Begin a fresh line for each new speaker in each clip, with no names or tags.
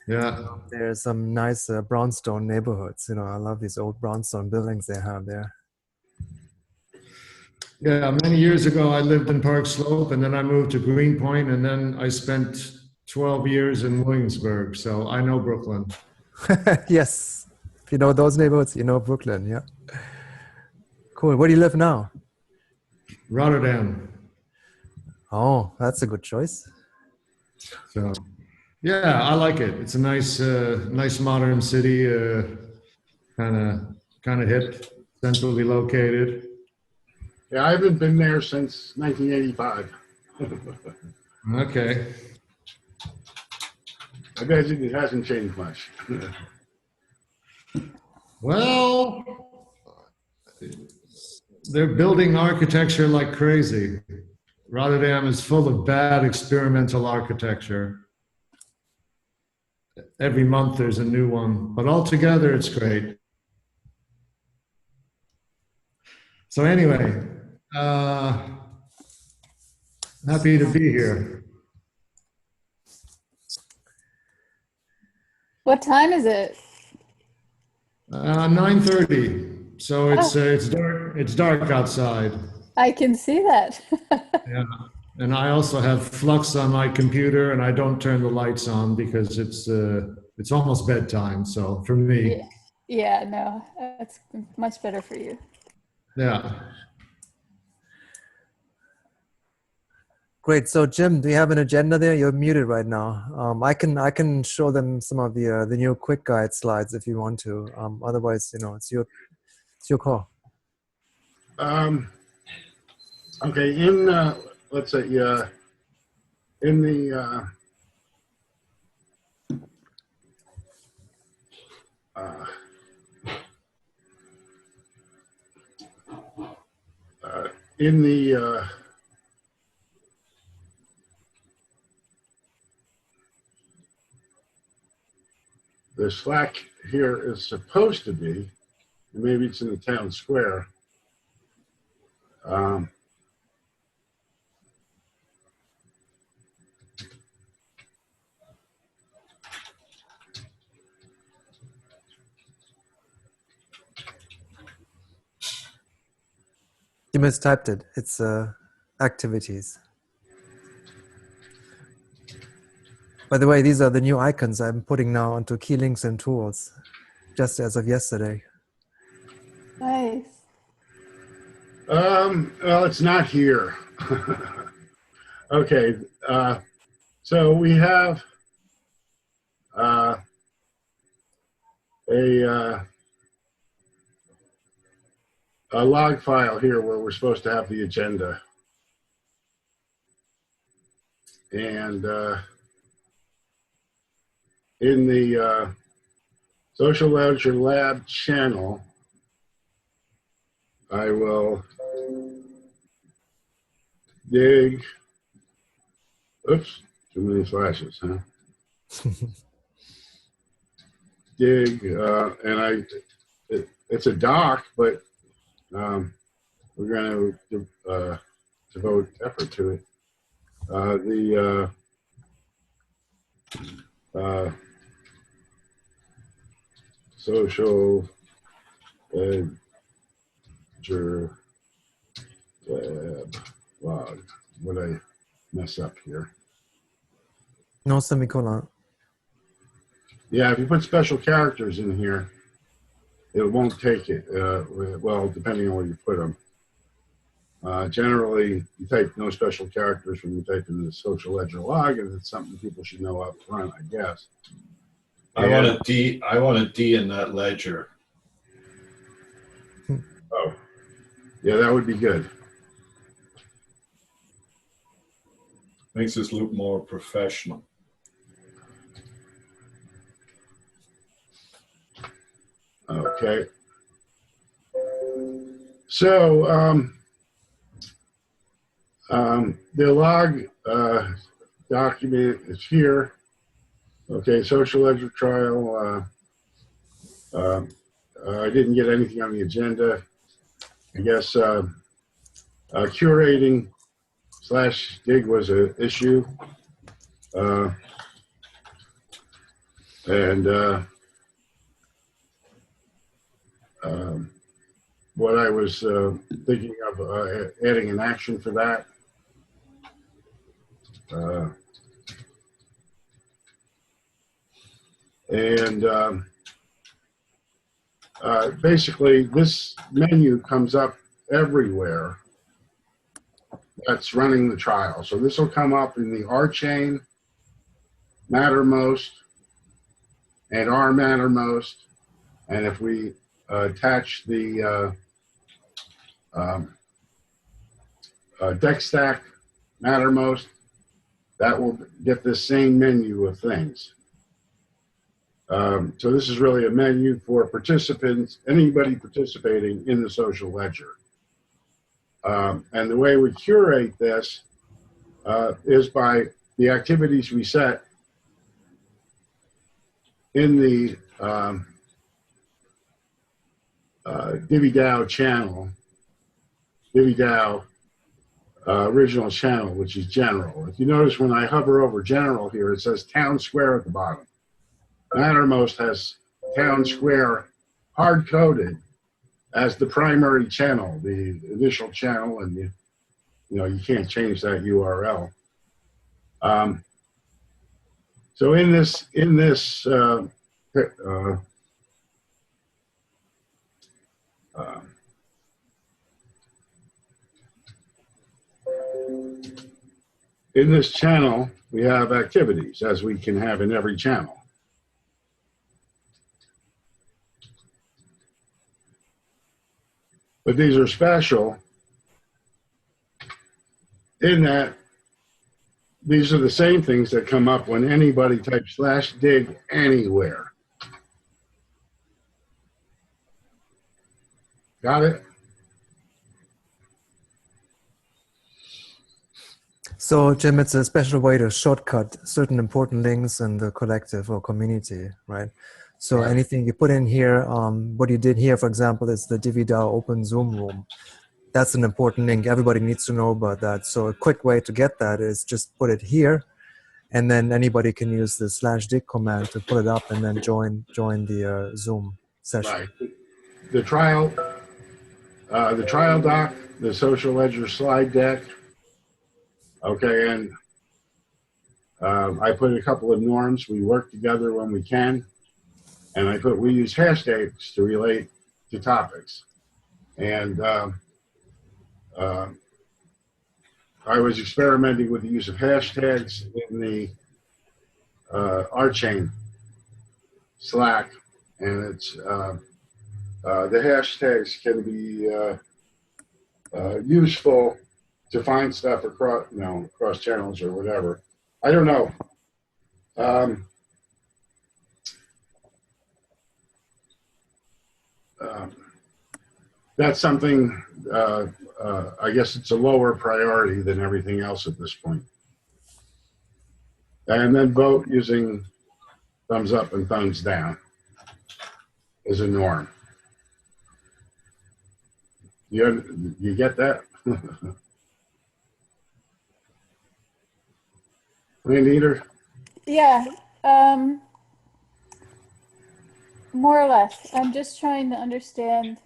Yeah.
There's some nice brownstone neighborhoods. I love these old brownstone buildings they have there.
Yeah, many years ago, I lived in Park Slope, and then I moved to Greenpoint, and then I spent 12 years in Williamsburg. So I know Brooklyn.
Yes. If you know those neighborhoods, you know Brooklyn. Yeah. Cool. Where do you live now?
Rotterdam.
Oh, that's a good choice.
So yeah, I like it. It's a nice modern city, kind of hip, centrally located.
Yeah, I haven't been there since 1985.
Okay.
I bet it hasn't changed much.
Well, they're building architecture like crazy. Rotterdam is full of bad experimental architecture. Every month there's a new one, but altogether it's great. So anyway, happy to be here.
What time is it?
9:30. So it's dark. It's dark outside.
I can see that.
Yeah, and I also have flux on my computer, and I don't turn the lights on because it's almost bedtime. So for me,
Yeah, no, that's much better for you.
yeah.
Great. So Jim, do you have an agenda there? You're muted right now. I can show them some of the new quick guide slides if you want to. Otherwise, it's your call.
Okay, let's say in the in the Slack here is supposed to be, maybe it's in the town square.
You mistyped it. It's activities. By the way, these are the new icons I'm putting now onto key links and tools, just as of yesterday.
Nice.
Well, it's not here. Okay, so we have a log file here where we're supposed to have the agenda. And in the Social Ledger Lab channel, I will oops, too many flashes, huh? And it's a doc, but we're going to devote effort to it. The Social Ledger Lab log. What I mess up here?
No semicolon.
Yeah, if you put special characters in here, it won't take it. Well, depending on where you put them. Generally, you type no special characters when you type in the social ledger log, and it's something people should know up front, I guess.
I want a D in that ledger.
Oh, yeah, that would be good.
Makes us look more professional.
Okay. So the log document is here. Okay, social ledger trial. I didn't get anything on the agenda. I guess curating /dig was an issue. And what I was thinking of adding an action for that. Basically, this menu comes up everywhere that's running the trial. So this will come up in the RChain, Mattermost, and R Mattermost. And if we attach the deck stack Mattermost, that will get this same menu of things. So this is really a menu for participants, anybody participating in the social ledger. And the way we curate this is by the activities we set in the DivvyDAO channel, DivvyDAO original channel, which is general. If you notice when I hover over general here, it says town square at the bottom. Mattermost has town square hard-coded as the primary channel, the initial channel, and you can't change that URL. So in this channel, we have activities, as we can have in every channel. But these are special in that these are the same things that come up when anybody types /dig anywhere. Got it?
So, Jim, it's a special way to shortcut certain important links in the collective or community, right? So
Right.
anything you put in here, what you did here, for example, is the DivvyDAO Open Zoom Room. That's an important link. Everybody needs to know about that. So a quick way to get that is just put it here, and then anybody can use the /dig command to pull it up and then join the Zoom session.
Right. The trial doc, the social ledger slide deck. Okay, and I put a couple of norms. We work together when we can, and we use hashtags to relate to topics. And I was experimenting with the use of hashtags in the RChain Slack, and it's the hashtags can be useful to find stuff across channels or whatever. I don't know. That's something, I guess it's a lower priority than everything else at this point. And then vote using thumbs up and thumbs down is a norm. You get that? Eater?
Yeah, more or less. I'm just trying to understand.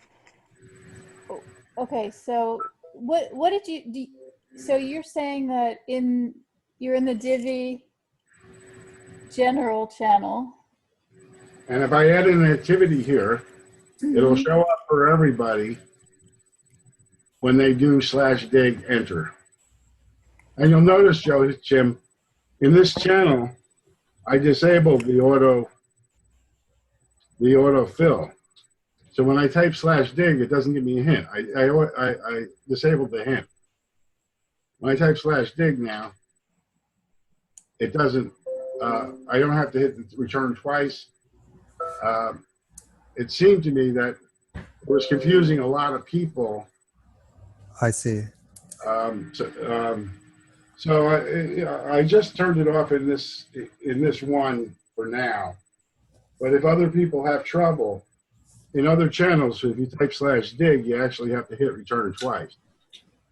Okay, so what did you do? So you're saying that you're in the Divi general channel.
And if I add an activity here, it'll show up for everybody when they do /dig enter. And you'll notice, Jim, in this channel, I disabled the auto fill. So when I type /dig, it doesn't give me a hint. I disabled the hint. When I type /dig now, it doesn't, I don't have to hit the return twice. It seemed to me that it was confusing a lot of people.
I see.
So I just turned it off in this one for now. But if other people have trouble, in other channels, if you type /dig, you actually have to hit return twice.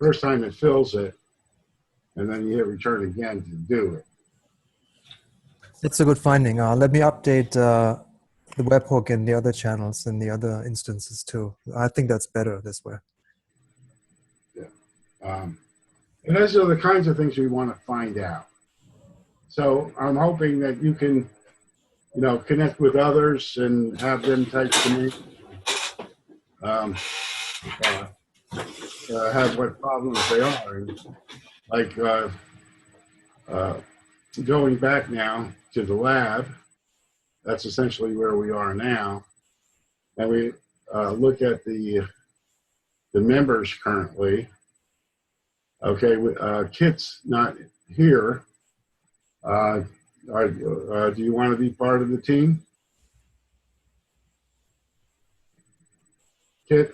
First time it fills it, and then you hit return again to do it.
It's a good finding. Let me update the webhook in the other channels and the other instances too. I think that's better this way.
And those are the kinds of things we want to find out. So I'm hoping that you can, connect with others and have them type to me. Have what problems they are. And like going back now to the lab, that's essentially where we are now. And we look at the members currently. Okay, Kit's not here. Do you want to be part of the team? Kit?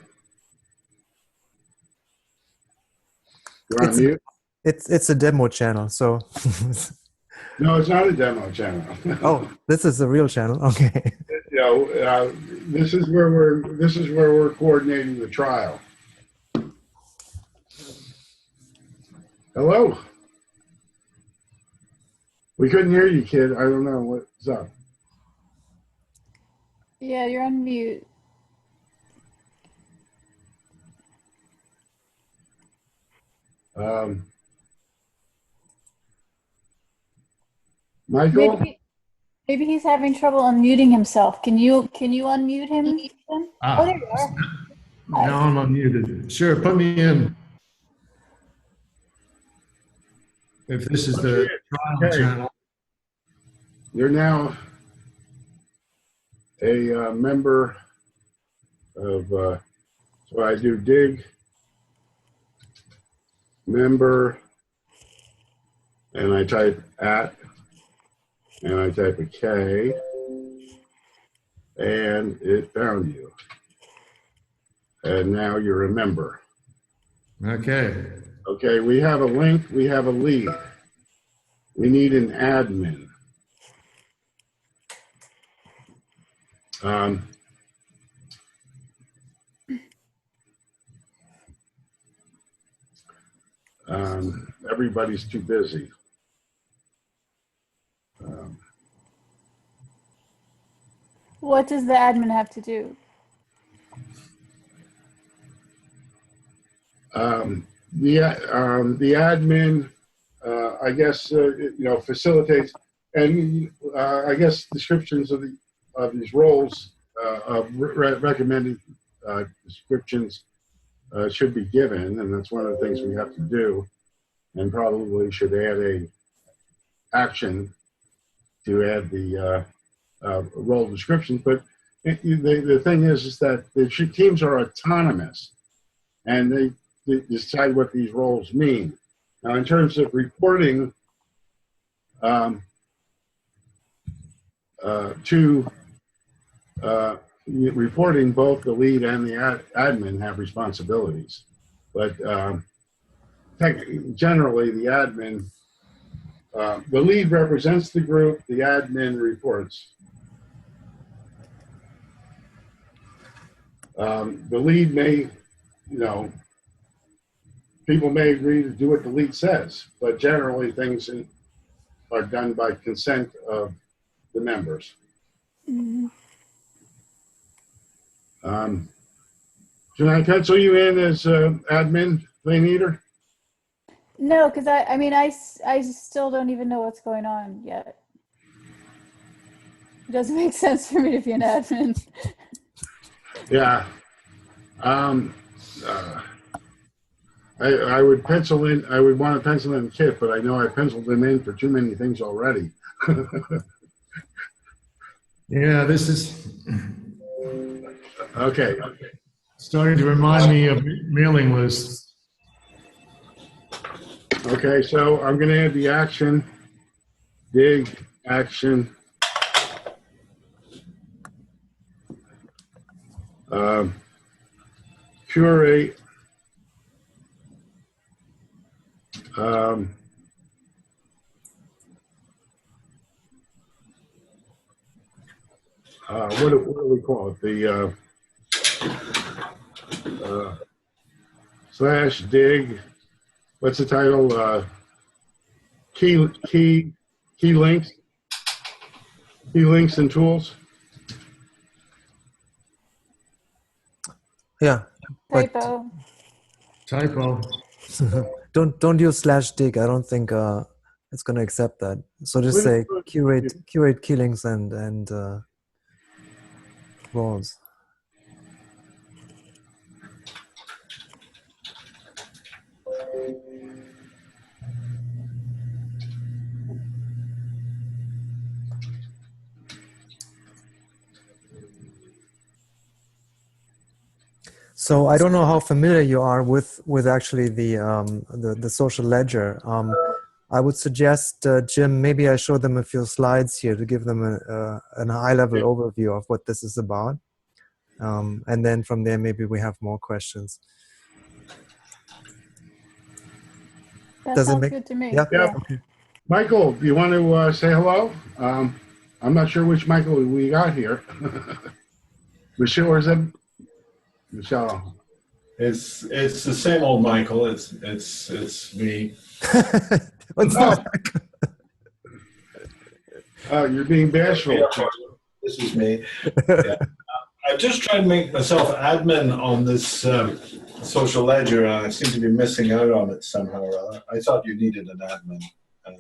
You're on mute?
It's a demo channel, so.
No, it's not a demo channel.
Oh, this is a real channel. Okay.
This is where we're coordinating the trial. Hello. We couldn't hear you, kid. I don't know what's up.
Yeah, you're on mute.
Michael?
Maybe he's having trouble unmuting himself. Can you unmute him? Then? Oh, there you are.
Now I'm unmuted. Sure, put me in. If this is the trial channel.
You're now a member of, so I do dig, member, and I type @ and I type a K, and it found you. And now you're a member.
Okay.
Okay, we have a link, we have a lead. We need an admin. Everybody's too busy.
What does the admin have to do?
The admin, I guess, facilitates, and I guess descriptions of these roles, recommended descriptions should be given, and that's one of the things we have to do, and probably should add a action to add the role descriptions. But the thing is that the teams are autonomous, and they decide what these roles mean. Now, in terms of reporting reporting, both the lead and the admin have responsibilities. But generally, the admin, the lead represents the group, the admin reports. The lead may, people may agree to do what the lead says, but generally things are done by consent of the members.
Mm-hmm.
Should I pencil you in as admin, Lane Eater?
No, because I still don't even know what's going on yet. It doesn't make sense for me to be an admin.
Yeah. I would pencil in, I would want to pencil in Kit, but I know I penciled him in for too many things already.
Yeah, this is
Okay.
starting to remind me of mailing lists.
Okay, so I'm going to add the action, dig, action. Curate. What do we call it? The / dig. What's the title? Key links. See links and tools?
Yeah. But
Typo.
don't use /dig. I don't think it's going to accept that. So just say curate key links and roles. So I don't know how familiar you are with actually the social ledger. I would suggest, Jim, maybe I show them a few slides here to give them a high-level overview of what this is about. And then from there, maybe we have more questions.
That sounds good to me.
Yeah.
Yeah.
Okay.
Michael, do you want to say hello? I'm not sure which Michael we got here. Michelle, or is it Michelle?
It's the same old Michael. It's me.
What's that?
You're being bashful.
This is me. Yeah. I just tried to make myself admin on this social ledger, and I seem to be missing out on it somehow or other. I thought you needed an admin. And,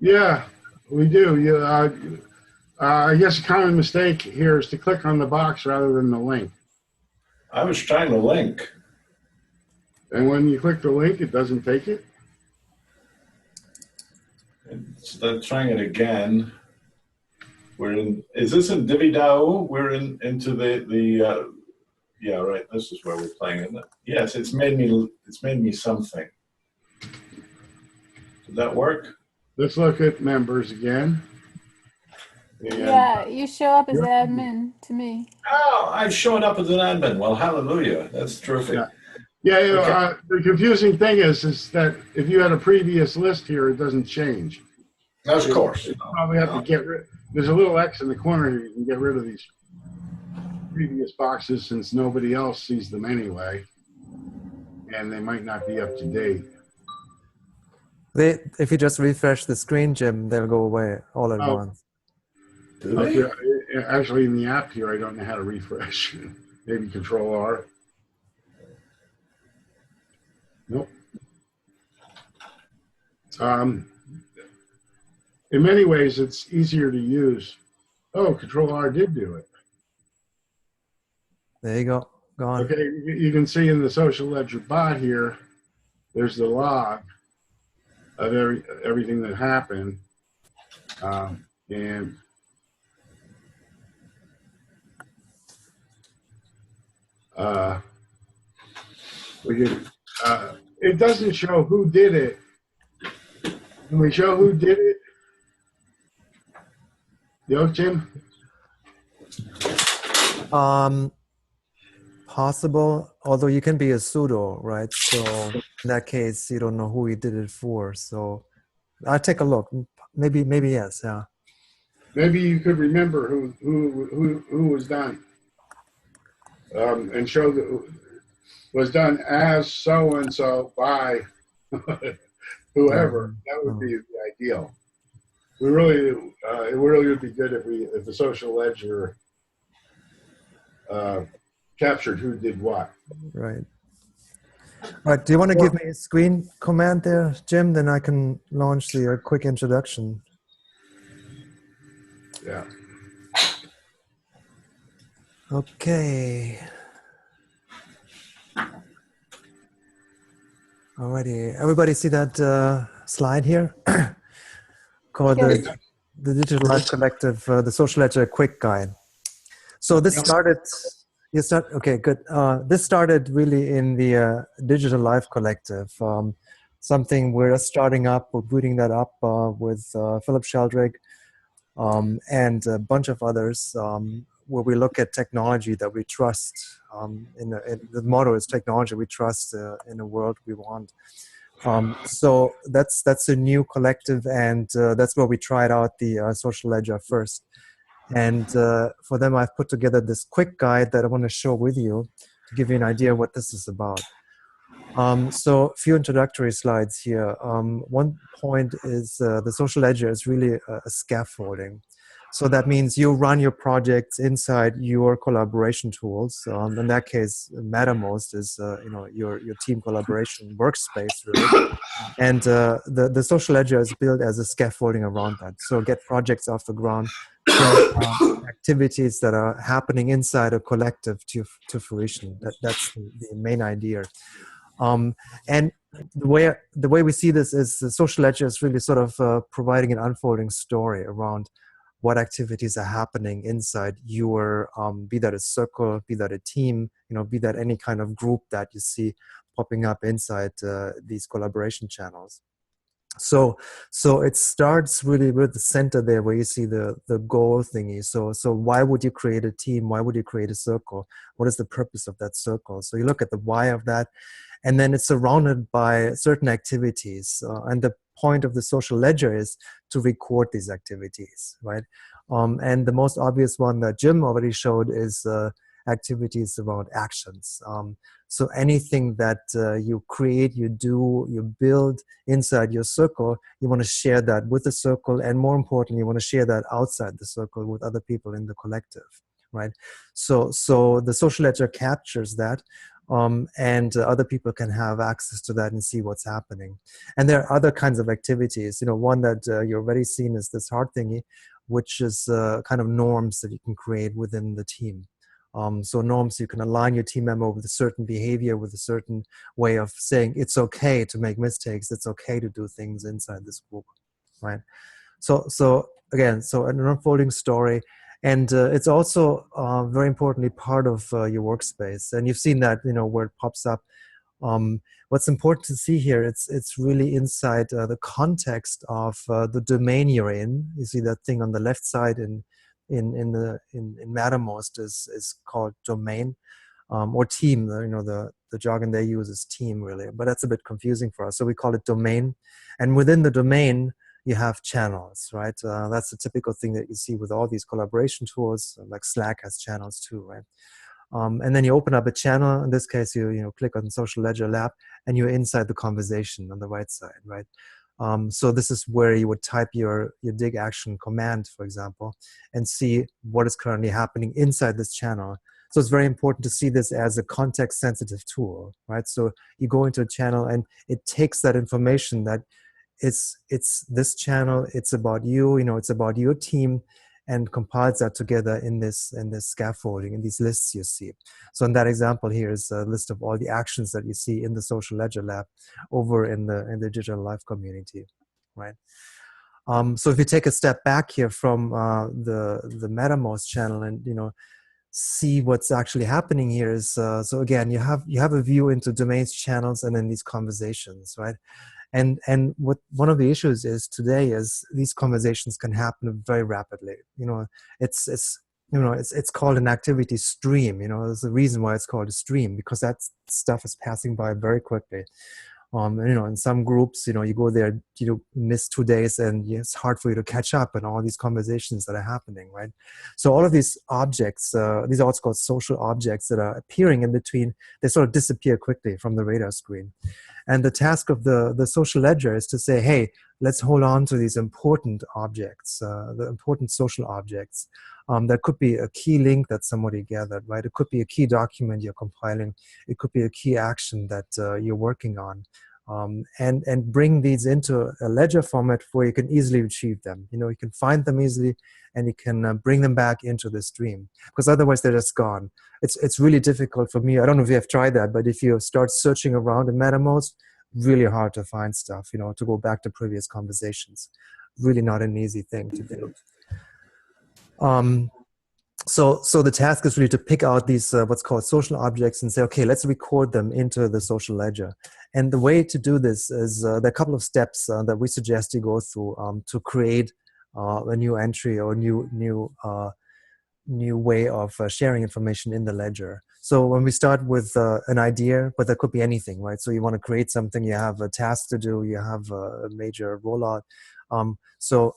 Yeah, we do. I guess a common mistake here is to click on the box rather than the link.
I was trying to link.
And when you click the link, it doesn't take it.
I'm trying it again. Is this in DivvyDAO? We're into the yeah, right. This is where we're playing, isn't it? Yes, it's made me something. Did that work?
Let's look at members again. And
Yeah, you show up as admin to me.
Oh, I've shown up as an admin. Well, hallelujah. That's terrific.
Yeah,
Okay.
The confusing thing is that if you had a previous list here, it doesn't change.
Of course.
You probably have to get rid. There's a little X in the corner here. You can get rid of these previous boxes since nobody else sees them anyway, and they might not be up to date.
If you just refresh the screen, Jim, they'll go away all at once.
Okay. Actually, in the app here, I don't know how to refresh. Maybe Control R. Nope. In many ways, it's easier to use. Oh, Control R did do it.
There you go. Gone.
Okay, you can see in the social ledger bot here, there's the log of everything that happened, and we can. It doesn't show who did it. Can we show who did it? Jim?
Possible, although you can be a pseudo, right? So in that case, you don't know who he did it for. So I'll take a look. Maybe yes, yeah.
Maybe you could remember who was done, and show that was done as so and so by whoever. That would be the ideal. It really would be good if the social ledger captured who did what.
Right. All right. Do you want to give me a screen command there, Jim? Then I can launch the quick introduction.
Yeah.
Okay. Alrighty. Everybody see that slide here? Called the Digital Life Collective, the Social Ledger Quick Guide. So this started. Okay, good. This started really in the Digital Life Collective, something we're starting up. We're booting that up with Philip Sheldrick and a bunch of others, where we look at technology that we trust. The motto is technology we trust in a world we want. So that's a new collective, and that's where we tried out the social ledger first. And for them, I've put together this quick guide that I want to share with you to give you an idea what this is about. So a few introductory slides here. One point is the social ledger is really a scaffolding. So that means you run your projects inside your collaboration tools. In that case, Mattermost is your team collaboration workspace, really. And the social ledger is built as a scaffolding around that. So get projects off the ground, activities that are happening inside a collective to fruition. That's the main idea. And the way we see this is the social ledger is really sort of providing an unfolding story around what activities are happening inside your, be that a circle, be that a team, be that any kind of group that you see popping up inside these collaboration channels. So it starts really with the center there where you see the goal thingy. So why would you create a team? Why would you create a circle? What is the purpose of that circle? So you look at the why of that, and then it's surrounded by certain activities. And the point of the social ledger is to record these activities, right? And the most obvious one that Jim already showed is activities around actions. So anything that you create, you do, you build inside your circle, you want to share that with the circle, and more importantly, you want to share that outside the circle with other people in the collective, right? So the social ledger captures that, and other people can have access to that and see what's happening. And there are other kinds of activities. One that you've already seen is this heart thingy, which is kind of norms that you can create within the team. So norms, you can align your team member with a certain behavior, with a certain way of saying it's okay to make mistakes, it's okay to do things inside this group, right? So again, so an unfolding story, and it's also very importantly part of your workspace, and you've seen that where it pops up. What's important to see here, it's really inside the context of the domain you're in. You see that thing on the left side in Mattermost is called domain, or team. The jargon they use is team, really, but that's a bit confusing for us. So we call it domain, and within the domain you have channels, right? That's the typical thing that you see with all these collaboration tools, like Slack has channels too, right? And then you open up a channel. In this case, you click on Social Ledger Lab, and you're inside the conversation on the right side, right? So this is where you would type your dig action command, for example, and see what is currently happening inside this channel. So it's very important to see this as a context-sensitive tool, right? So you go into a channel, and it takes that information that it's this channel, it's about you, it's about your team, and compiles that together in this scaffolding, in these lists you see. So in that example here is a list of all the actions that you see in the Social Ledger Lab over in the Digital Life community, right? So if you take a step back here from the Mattermost channel and see what's actually happening here is so again you have a view into domains, channels, and then these conversations, right? And what one of the issues is today is these conversations can happen very rapidly. It's called an activity stream. There's a reason why it's called a stream, because that stuff is passing by very quickly. In some groups, you go there, miss 2 days, and it's hard for you to catch up on all these conversations that are happening, right? So all of these objects, these are what's called social objects that are appearing in between, they sort of disappear quickly from the radar screen. And the task of the social ledger is to say, hey, let's hold on to these important objects, the important social objects. That could be a key link that somebody gathered, right? It could be a key document you're compiling. It could be a key action that you're working on. And bring these into a ledger format where you can easily retrieve them. You can find them easily, and you can bring them back into the stream, because otherwise they're just gone. It's really difficult for me. I don't know if you have tried that, but if you start searching around in Mattermost, really hard to find stuff, to go back to previous conversations. Really not an easy thing to do. So the task is really to pick out these what's called social objects and say, okay, let's record them into the social ledger. And the way to do this is there are a couple of steps that we suggest you go through to create a new entry or new way of sharing information in the ledger. So when we start with an idea, but that could be anything, right? So you want to create something, you have a task to do, you have a major rollout. So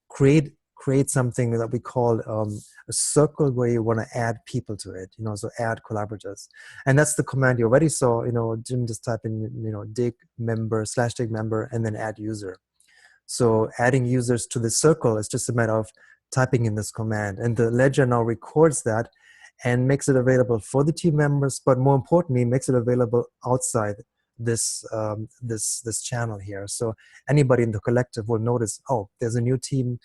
create something that we call a circle where you want to add people to it, so add collaborators. And that's the command you already saw, Jim just type in, dig member /dig member and then add user. So adding users to the circle is just a matter of typing in this command. And the ledger now records that and makes it available for the team members, but more importantly, makes it available outside this this channel here. So anybody in the collective will notice, oh, there's a new team,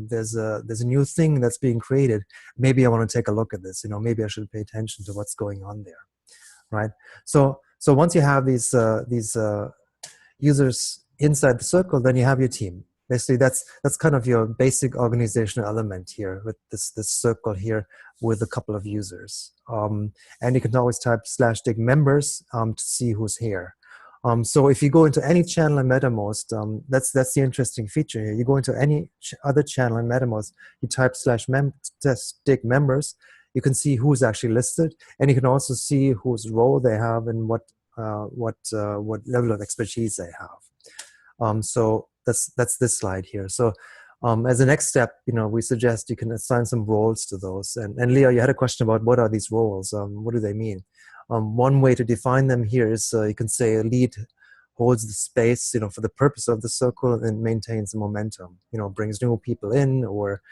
there's a new thing that's being created. Maybe I want to take a look at this. You know, maybe I should pay attention to what's going on there, right? So once you have these users inside the circle, then you have your team. Basically, that's kind of your basic organizational element here with this circle here with a couple of users. And you can always type /dig members to see who's here. So if you go into any channel in MetaMost, that's the interesting feature here. You go into any other channel in MetaMost, you type /dig members, you can see who's actually listed, and you can also see whose role they have and what level of expertise they have. So that's this slide here. So as a next step, you know, we suggest you can assign some roles to those. And Leo, you had a question about what are these roles? What do they mean? One way to define them here is you can say a lead holds the space, you know, for the purpose of the circle and maintains the momentum. You know, brings new people in or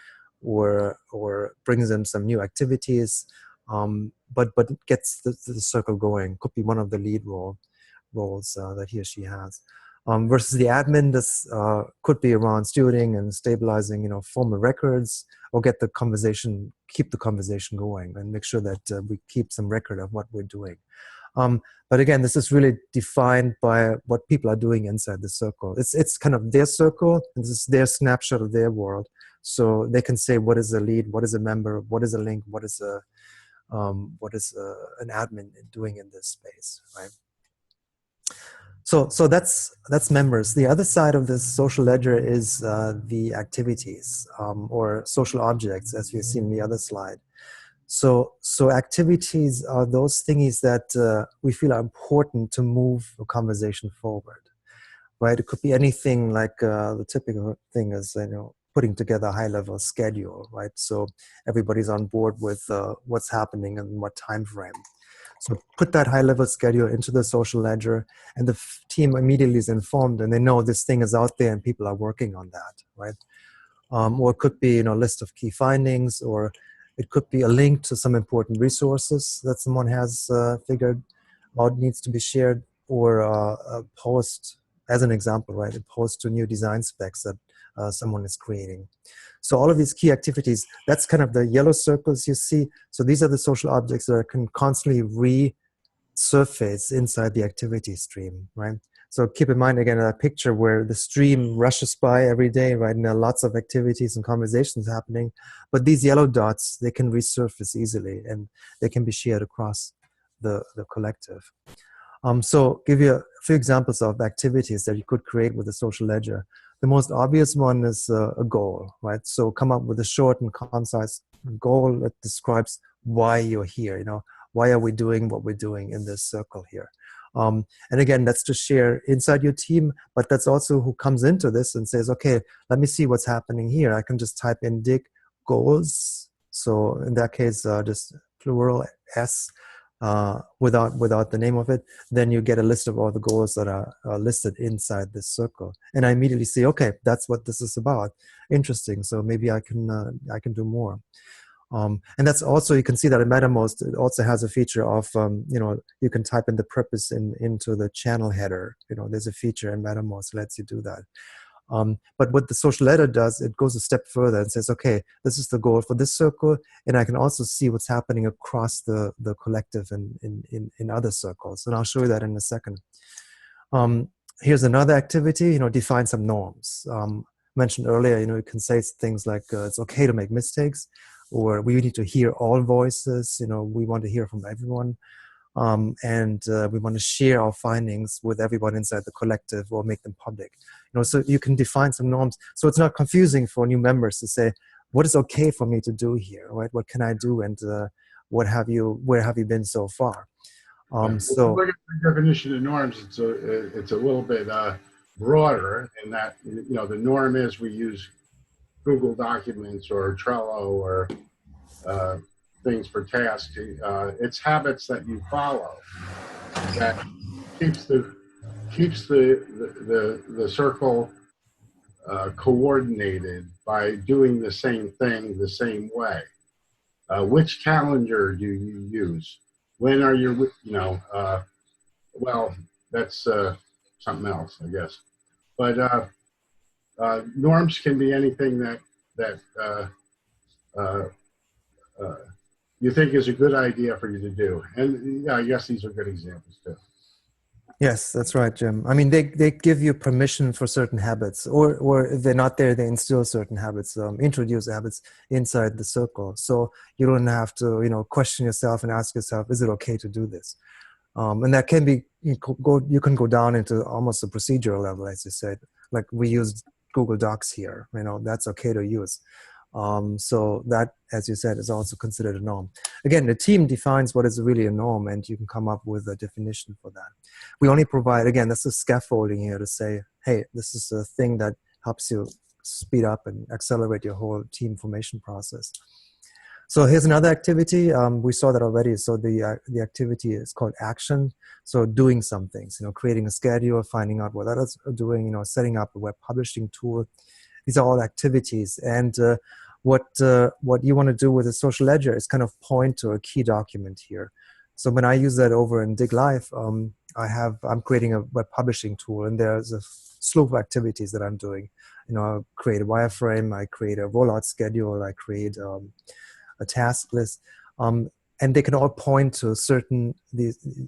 brings them some new activities, but gets the circle going. Could be one of the lead roles that he or she has. Versus the admin, this could be around stewarding and stabilizing, you know, formal records, or keep the conversation going and make sure that we keep some record of what we're doing. But again, this is really defined by what people are doing inside the circle. It's kind of their circle, and this is their snapshot of their world. So they can say what is a lead, what is a member, what is a link, what is an admin doing in this space, right? So that's members. The other side of this social ledger is the activities or social objects, as you see in the other slide. So activities are those thingies that we feel are important to move a conversation forward, right? It could be anything like the typical thing is, you know, putting together a high-level schedule, right? So everybody's on board with what's happening and what time frame. So put that high-level schedule into the social ledger, and the team immediately is informed, and they know this thing is out there and people are working on that, right? Or it could be, you know, a list of key findings, or it could be a link to some important resources that someone has figured out needs to be shared, or a post, as an example, right? A post to new design specs that someone is creating. So all of these key activities, that's kind of the yellow circles you see. So these are the social objects that can constantly resurface inside the activity stream, right? So keep in mind, again, that picture where the stream rushes by every day, right? And there are lots of activities and conversations happening. But these yellow dots, they can resurface easily, and they can be shared across the collective. So give you a few examples of activities that you could create with a social ledger. The most obvious one is a goal, right? So come up with a short and concise goal that describes why you're here. You know, why are we doing what we're doing in this circle here? And again, that's to share inside your team, but that's also who comes into this and says, okay, let me see what's happening here. I can just type in dig goals. So in that case, just plural S. Without the name of it, then you get a list of all the goals that are listed inside this circle. And I immediately see, okay, that's what this is about. Interesting. So maybe I can do more. And that's also, you can see that in MetaMost, it also has a feature of, you know, you can type in the purpose into the channel header. You know, there's a feature in MetaMost that lets you do that. But what the social ledger does, it goes a step further and says, okay, this is the goal for this circle, and I can also see what's happening across the collective and in other circles. And I'll show you that in a second. Here's another activity, you know, define some norms. Mentioned earlier, you know, you can say things like, it's okay to make mistakes, or we need to hear all voices, you know, we want to hear from everyone. And we want to share our findings with everyone inside the collective or make them public. You know, so you can define some norms. So it's not confusing for new members to say, what is okay for me to do here, right? What can I do, and where have you been so far? So
look at the definition of norms. It's a little bit broader in that, you know, the norm is we use Google Documents or Trello or things for tasks. It's habits that you follow that keeps the circle coordinated by doing the same thing the same way. Which calendar do you use? When are you, well, that's something else, I guess. But norms can be anything that you think is a good idea for you to do. And yeah, I guess these are good examples too.
Yes, that's right, Jim. I mean, they give you permission for certain habits, or if they're not there, they instill certain habits, introduce habits inside the circle. So you don't have to, question yourself and ask yourself, is it okay to do this? And that can be, you can go down into almost a procedural level, as you said. Like we use Google Docs here, that's okay to use. So that, as you said, is also considered a norm. Again, the team defines what is really a norm, and you can come up with a definition for that. We only provide, again, that's a scaffolding here to say, hey, this is a thing that helps you speed up and accelerate your whole team formation process. So here's another activity. We saw that already. So the activity is called action. So doing some things, creating a schedule, finding out what others are doing, setting up a web publishing tool. These are all activities. And what you want to do with a social ledger is kind of point to a key document here. So when I use that over in DigLive, I'm creating a web publishing tool, and there's a slew of activities that I'm doing. I create a wireframe, I create a rollout schedule, I create a task list, and they can all point to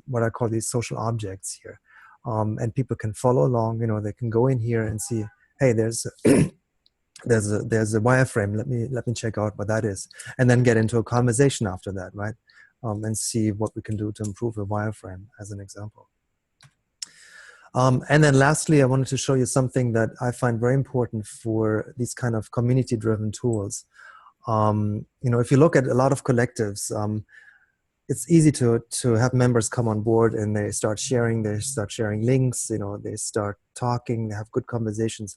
what I call these social objects here, and people can follow along. They can go in here and see, hey, there's a wireframe. Let me check out what that is, and then get into a conversation after that, right? And see what we can do to improve a wireframe, as an example. And then lastly, I wanted to show you something that I find very important for these kind of community-driven tools. If you look at a lot of collectives, it's easy to have members come on board and they start sharing links, they start talking, they have good conversations.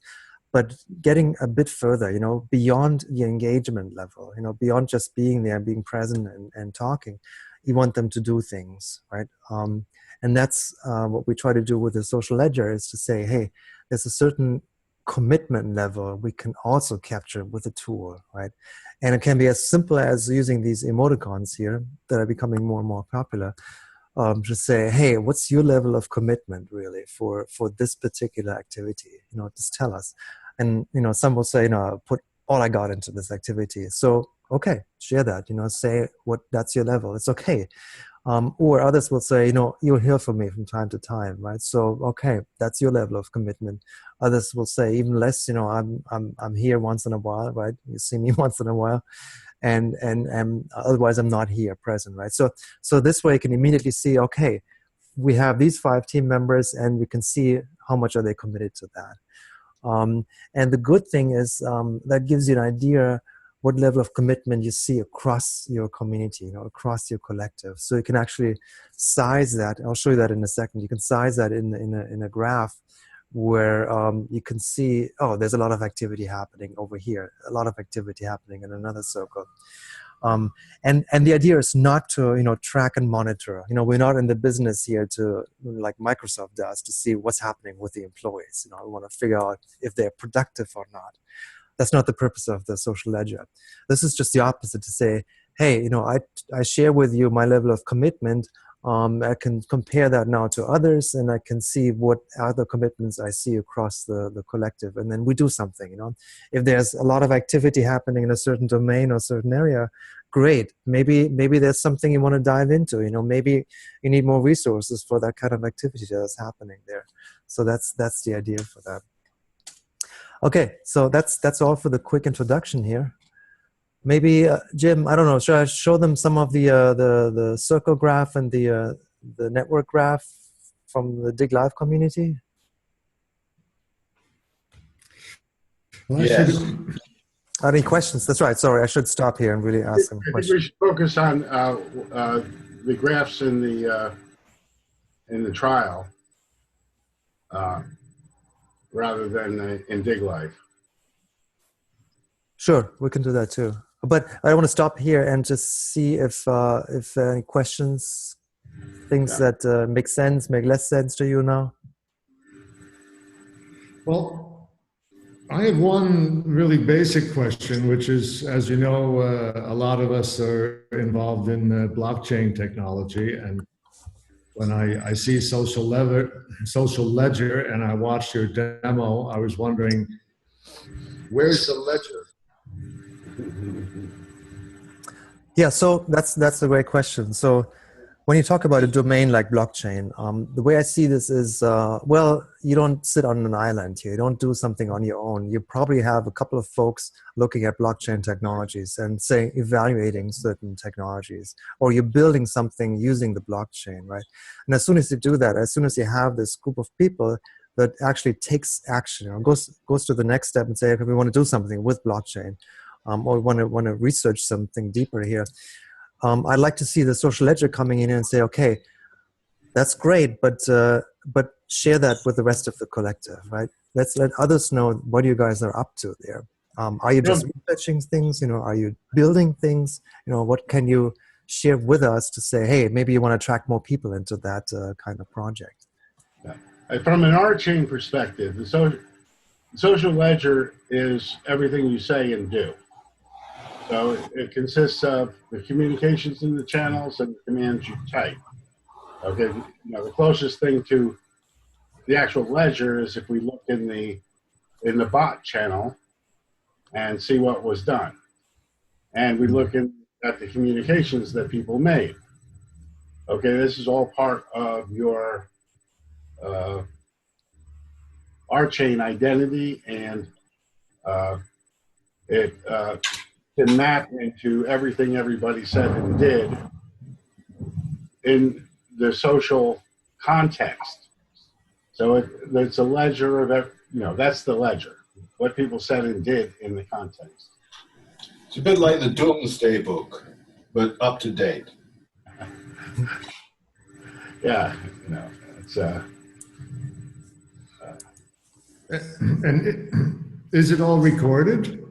But getting a bit further, beyond the engagement level, beyond just being there, being present and talking, you want them to do things, right? And that's what we try to do with the social ledger, is to say, hey, there's a certain commitment level we can also capture with a tool, right? And it can be as simple as using these emoticons here that are becoming more and more popular. To say, hey, what's your level of commitment really for this particular activity? Just tell us. And some will say, put all I got into this activity. So okay, share that. Say that's your level. It's okay. Or others will say, you'll hear from me from time to time, right? So okay, that's your level of commitment. Others will say even less. I'm here once in a while, right? You see me once in a while. And otherwise I'm not here present, right? So this way you can immediately see, okay, we have these 5 team members, and we can see how much are they committed to that. And the good thing is that gives you an idea what level of commitment you see across your community, across your collective. So you can actually size that. I'll show you that in a second. You can size that in a graph where you can see, oh, there's a lot of activity happening over here, a lot of activity happening in another circle. And the idea is not to, track and monitor. We're not in the business here to, like Microsoft does, to see what's happening with the employees. We want to figure out if they're productive or not. That's not the purpose of the social ledger. This is just the opposite, to say, hey, I share with you my level of commitment. I can compare that now to others, and I can see what other commitments I see across the collective, and then we do something. If there's a lot of activity happening in a certain domain or certain area, great. Maybe there's something you want to dive into. Maybe you need more resources for that kind of activity that's happening there. So that's the idea for that. Okay, so that's all for the quick introduction here. Maybe Jim, I don't know. Should I show them some of the circle graph and the network graph from the DigLive community?
Well,
Yes.
Any questions? That's right. Sorry, I should stop here and really ask some
I think
questions.
we should focus on the graphs in the trial rather than in DigLife.
Sure, we can do that too. But I want to stop here and just see if any questions, things that make sense, make less sense to you now.
Well, I have one really basic question, which is, as you know, a lot of us are involved in blockchain technology. And when I see social ledger and I watched your demo, I was wondering, where's the ledger?
Yeah, so that's a great question. So when you talk about a domain like blockchain, the way I see this is, well, you don't sit on an island here. You don't do something on your own. You probably have a couple of folks looking at blockchain technologies and, say, evaluating certain technologies, or you're building something using the blockchain, right? And as soon as you do that, as soon as you have this group of people that actually takes action, or goes to the next step and say, okay, we want to do something with blockchain, or want to research something deeper here. I'd like to see the social ledger coming in and say, okay, that's great, but share that with the rest of the collective, right? Let's let others know what you guys are up to there. Are you just researching things? Are you building things? What can you share with us to say, hey, maybe you want to attract more people into that kind of project?
From an RChain perspective, the social ledger is everything you say and do. So it consists of the communications in the channels and the commands you type. Okay, the closest thing to the actual ledger is if we look in the bot channel and see what was done, and we look at the communications that people made. Okay, this is all part of your RChain identity, and it can map into everything everybody said and did in the social context. So it's a ledger of, that's the ledger, what people said and did in the context.
It's a bit like the Doomsday Book, but up to date.
Yeah, it's
And is it all recorded?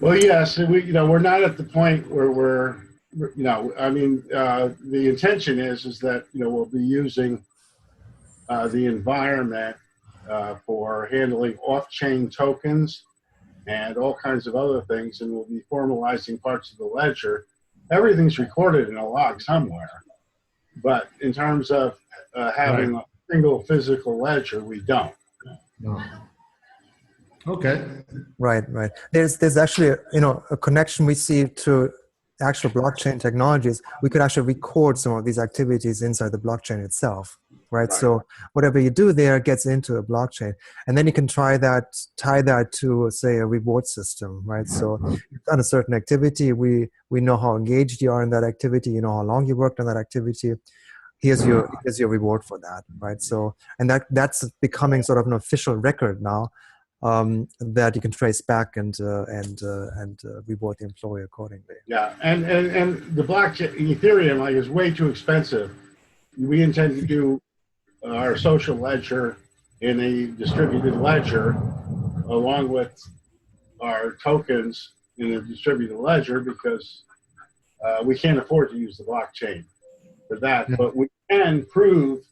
well, yes, we're not at the point where we're, the intention is that, we'll be using the environment for handling off-chain tokens and all kinds of other things, and we'll be formalizing parts of the ledger. Everything's recorded in a log somewhere, but in terms of having a single physical ledger, we don't.
No. Okay.
Right. There's actually a connection we see to actual blockchain technologies. We could actually record some of these activities inside the blockchain itself, right? So whatever you do there gets into a blockchain, and then you can tie that to, say, a reward system, right? So you've done a certain activity. We know how engaged you are in that activity. You know how long you worked on that activity. Here's your reward for that, right? So, and that's becoming sort of an official record now. That you can trace back and reward the employee accordingly.
Yeah, and the blockchain Ethereum is way too expensive. We intend to do our social ledger in a distributed ledger, along with our tokens in a distributed ledger, because we can't afford to use the blockchain for that. Yeah. But we can prove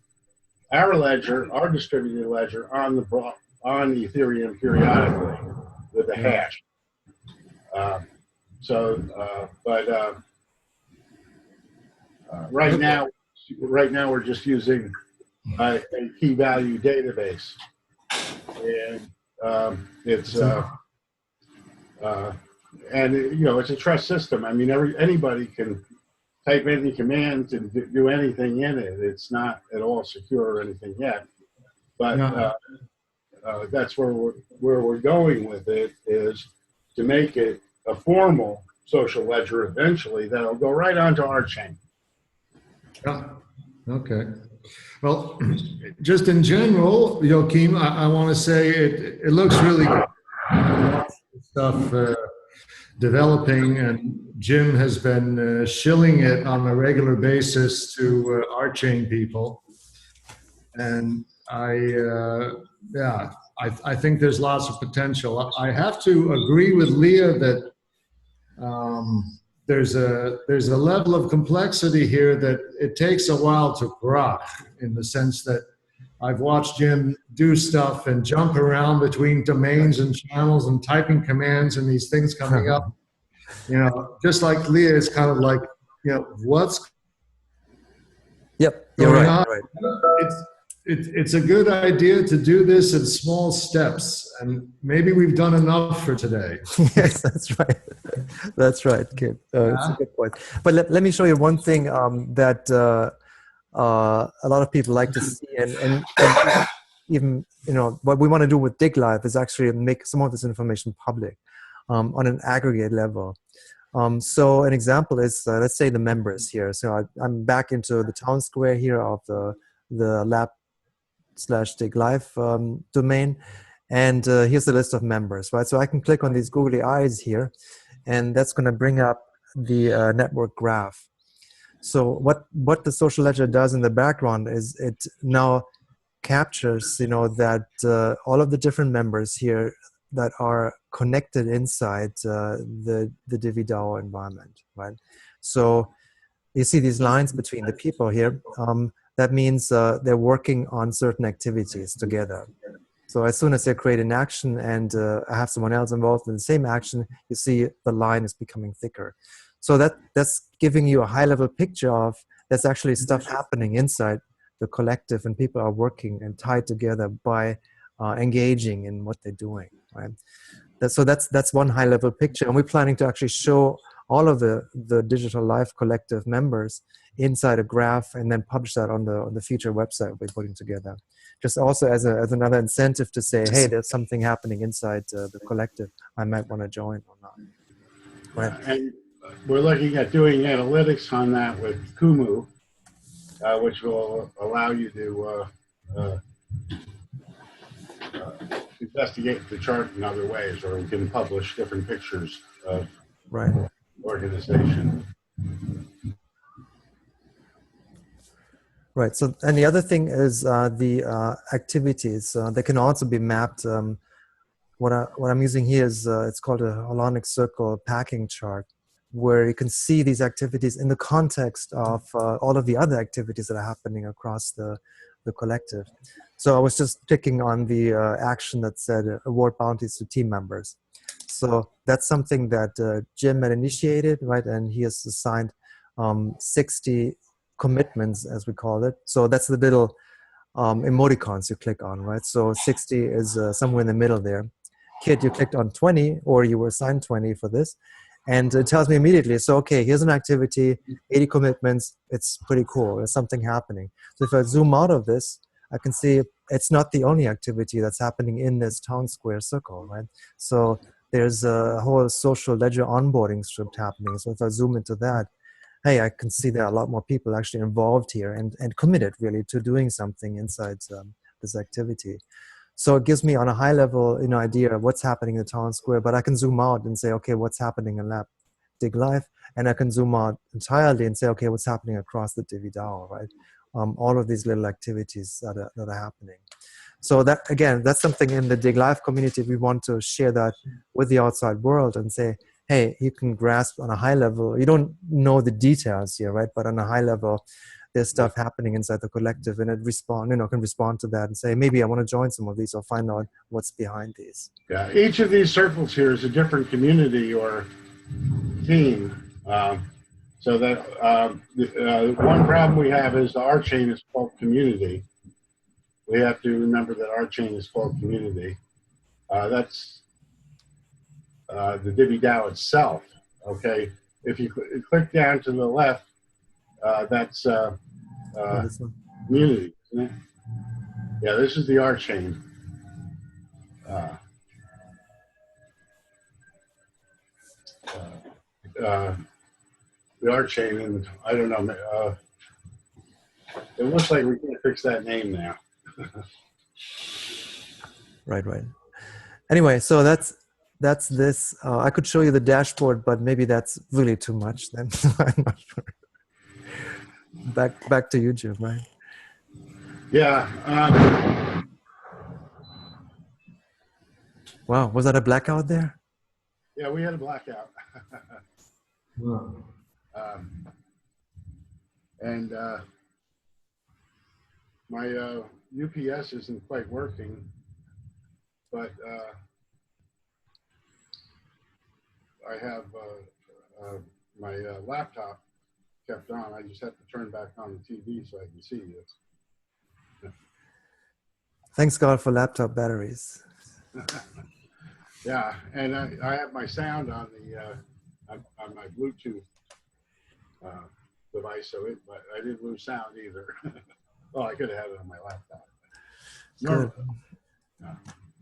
our ledger, our distributed ledger, on Ethereum periodically with a hash. Right now we're just using a key value database, and it's a trust system. I mean, anybody can type any command and do anything in it. It's not at all secure or anything yet, but that's where we're going with it, is to make it a formal social ledger eventually that'll go right onto RChain.
Yeah. Okay. Well, just in general, Joachim, I want to say it looks really good. Stuff developing, and Jim has been shilling it on a regular basis to RChain people, and I think there's lots of potential. I have to agree with Leah that there's a level of complexity here that it takes a while to grok, in the sense that I've watched Jim do stuff and jump around between domains and channels and typing commands and these things coming up. You know, just like Leah is kind of like, you know, what's
Yep, you're
going
right.
on?
Right.
It's a good idea to do this in small steps, and maybe we've done enough for today.
Yes, that's right. That's right, Kid. It's a good point. But let me show you one thing that a lot of people like to see, and even, you know, what we want to do with DigLive is actually make some of this information public on an aggregate level. So an example is, let's say the members here. So I'm back into the town square here of the lab/DigLife domain. And here's the list of members, right? So I can click on these googly eyes here, and that's going to bring up the network graph. So what the social ledger does in the background is it now captures, you know, that all of the different members here that are connected inside the DivvyDAO environment, right? So you see these lines between the people here. That means they're working on certain activities together. So as soon as they create an action and I have someone else involved in the same action, you see the line is becoming thicker. So that's giving you a high-level picture of there's actually stuff happening inside the collective, and people are working and tied together by engaging in what they're doing, right? So that's one high-level picture, and we're planning to actually show all of the Digital Life Collective members inside a graph, and then publish that on the future website we're putting together. Just also as another incentive to say, hey, there's something happening inside the collective. I might want to join or not. Right.
And we're looking at doing analytics on that with Kumu, which will allow you to investigate the chart in other ways, or we can publish different pictures of organization.
Right. So, and the other thing is the activities. They can also be mapped. What I'm using here is it's called a holonic circle packing chart, where you can see these activities in the context of all of the other activities that are happening across the collective. So I was just clicking on the action that said award bounties to team members. So that's something that Jim had initiated, right? And he has assigned 60 commitments, as we call it. So that's the little emoticons you click on, right? So 60 is somewhere in the middle there. Kid, you clicked on 20, or you were assigned 20 for this. And it tells me immediately, so okay, here's an activity, 80 commitments, it's pretty cool, there's something happening. So if I zoom out of this, I can see it's not the only activity that's happening in this town square circle, right? So there's a whole social ledger onboarding script happening. So if I zoom into that, hey, I can see there are a lot more people actually involved here and committed really to doing something inside this activity. So it gives me on a high level, you know, idea of what's happening in the town square, but I can zoom out and say, okay, what's happening in Lab DigLife? And I can zoom out entirely and say, okay, what's happening across the DivvyDAO, right? All of these little activities that are happening. So that, again, that's something in the DigLife community. We want to share that with the outside world and say, hey, you can grasp on a high level. You don't know the details here, right? But on a high level, there's stuff happening inside the collective, and it can respond to that and say, maybe I want to join some of these or find out what's behind these.
Yeah, each of these circles here is a different community or team. So that one problem we have is the RChain is called community. We have to remember that RChain is called community. That's the DivvyDAO itself. Okay, if you click down to the left, that's community, isn't it? Yeah, this is the RChain. The RChain, and I don't know. It looks like we can't fix that name now.
Right. Anyway, so that's this. I could show you the dashboard, but maybe that's really too much. Then I'm not sure. Back to you, Jim. Right?
Yeah.
Wow, was that a blackout there?
Yeah, we had a blackout. my UPS isn't quite working, but I have my laptop kept on. I just have to turn back on the TV so I can see you.
Thanks God for laptop batteries.
Yeah, and I have my sound on the on my Bluetooth device, so but I didn't lose sound either. Well, I could have had it on my laptop.
Good.
No.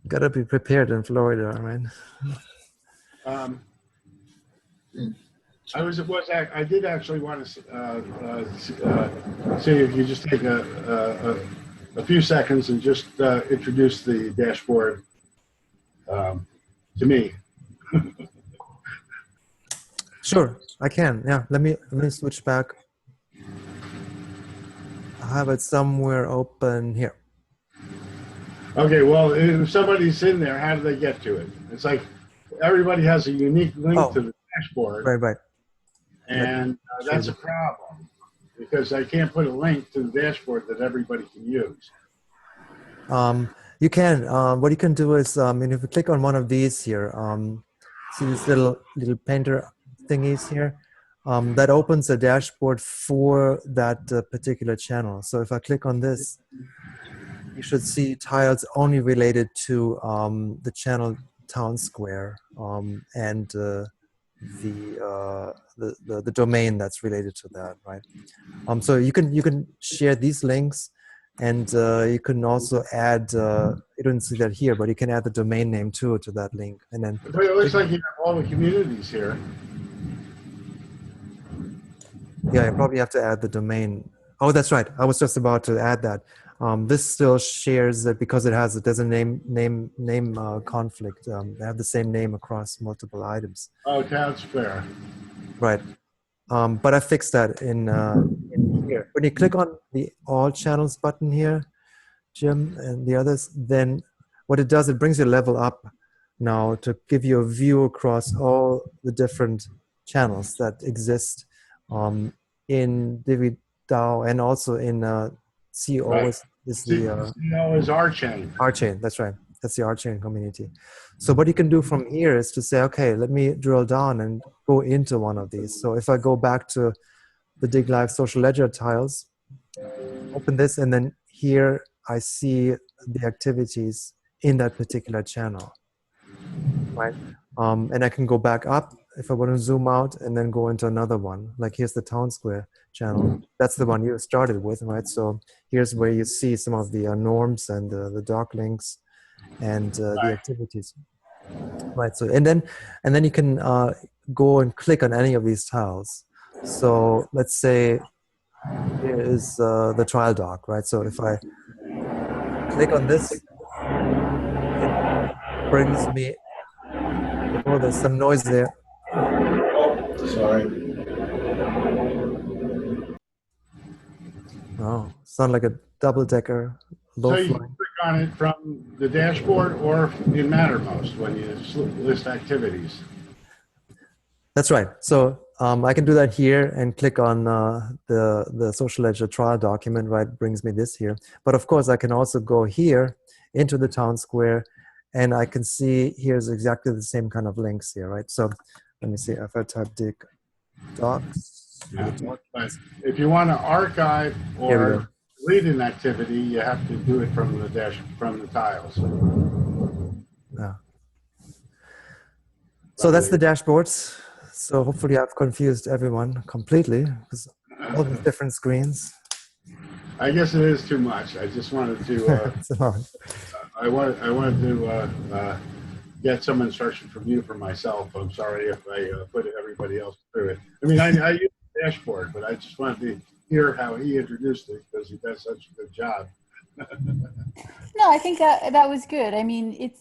Gotta be prepared in Florida, right?
I did actually want to see if you just take a few seconds and just introduce the dashboard to me.
Sure, I can. Yeah, let me switch back. I have it somewhere open here.
Okay, well, if somebody's in there, how do they get to it? It's like everybody has a unique link to the dashboard.
Right.
And that's a problem because I can't put a link to the dashboard that everybody can use.
You can. What you can do is, if you click on one of these here, see these little painter thingies here, that opens a dashboard for that particular channel. So if I click on this, you should see tiles only related to the channel town square and the domain that's related to that, right? So you can share these links, and you can also add. You don't see that here, but you can add the domain name too to that link, and then.
But it looks like you have all the communities here.
Yeah, you probably have to add the domain. Oh, that's right. I was just about to add that. This still shares it because there's a name conflict. They have the same name across multiple items.
Oh, town square.
Right. But I fixed that in here. When you click on the all channels button here, Jim, and the others, then what it does, it brings your level up now to give you a view across all the different channels that exist in DivvyDAO and also in CO.
Right.
Is the
CO is RChain.
RChain, that's right. That's the RChain community. So what you can do from here is to say, okay, let me drill down and go into one of these. So if I go back to the DigLive social ledger tiles, open this, and then here I see the activities in that particular channel, right? And I can go back up if I want to zoom out and then go into another one. Like here's the town square channel. That's the one you started with, right? So here's where you see some of the norms and the doc links and the activities, right? So and then you can go and click on any of these tiles. So let's say here is the trial doc, right? So if I click on this, it brings me. Oh, there's some noise there.
Oh, sorry.
Oh, sound like a double-decker.
So you can click on it from the dashboard or in Mattermost when you list activities.
That's right. So I can do that here and click on the social ledger trial document, right? Brings me this here. But of course, I can also go here into the town square, and I can see here's exactly the same kind of links here, right? So let me see if I type dig docs.
Yeah. But if you want to archive or delete an activity, you have to do it from the tiles.
Yeah. So that's the dashboards. So hopefully I've confused everyone completely because all these different screens.
I guess it is too much. I just wanted to. I wanted to get some instruction from you for myself. I'm sorry if I put everybody else through it. I mean, I use the dashboard, but I just wanted to hear how he introduced it because he does such a good job.
No, I think that was good. I mean,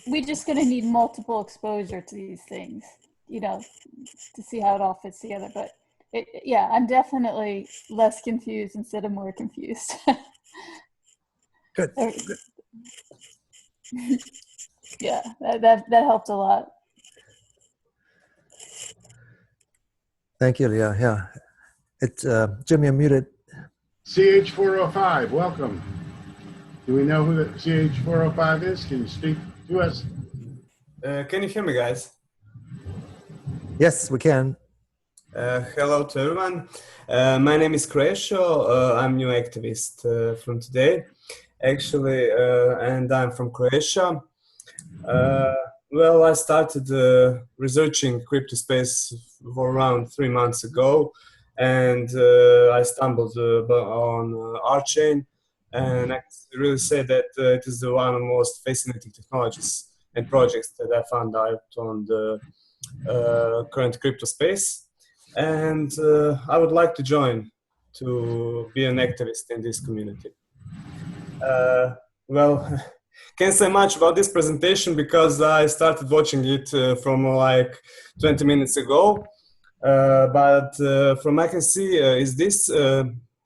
we're just going to need multiple exposure to these things, you know, to see how it all fits together. But yeah, I'm definitely less confused instead of more confused.
Good.
Yeah, that helped a lot.
Thank you, Leah. Yeah. Jimmy, you're muted.
CH405, welcome. Do we know who the CH405 is? Can you speak to us?
Can you hear me, guys?
Yes, we can.
Hello to everyone. My name is Kresho. I'm new activist from today, actually, and I'm from Croatia. Well, I started researching crypto space for around 3 months ago, and I stumbled on RChain, and I can really say that it is one of the most fascinating technologies and projects that I found out on the current crypto space, and I would like to join to be an activist in this community. Well, can't say much about this presentation because I started watching it from like 20 minutes ago, but from I can see, is this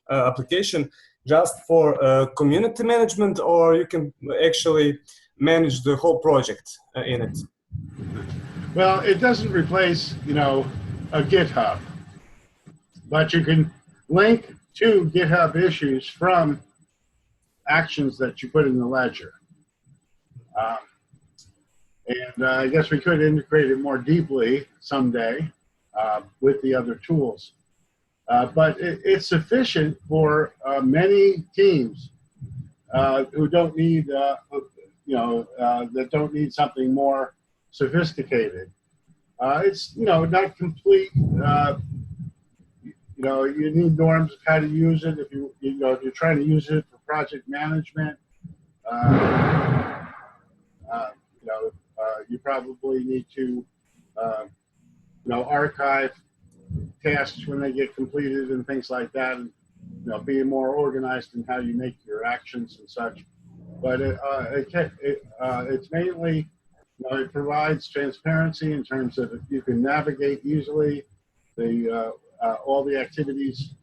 application just for community management, or you can actually manage the whole project in it?
Well, it doesn't replace, a GitHub, but you can link to GitHub issues from actions that you put in the ledger. And I guess we could integrate it more deeply someday with the other tools. But it's sufficient for many teams who don't need, that don't need something more sophisticated. It's, not complete. You need norms of how to use it. If if you're trying to use it for project management, you probably need to, archive tasks when they get completed and things like that, and being more organized in how you make your actions and such. But it's mainly, it provides transparency in terms of if you can navigate easily all the activities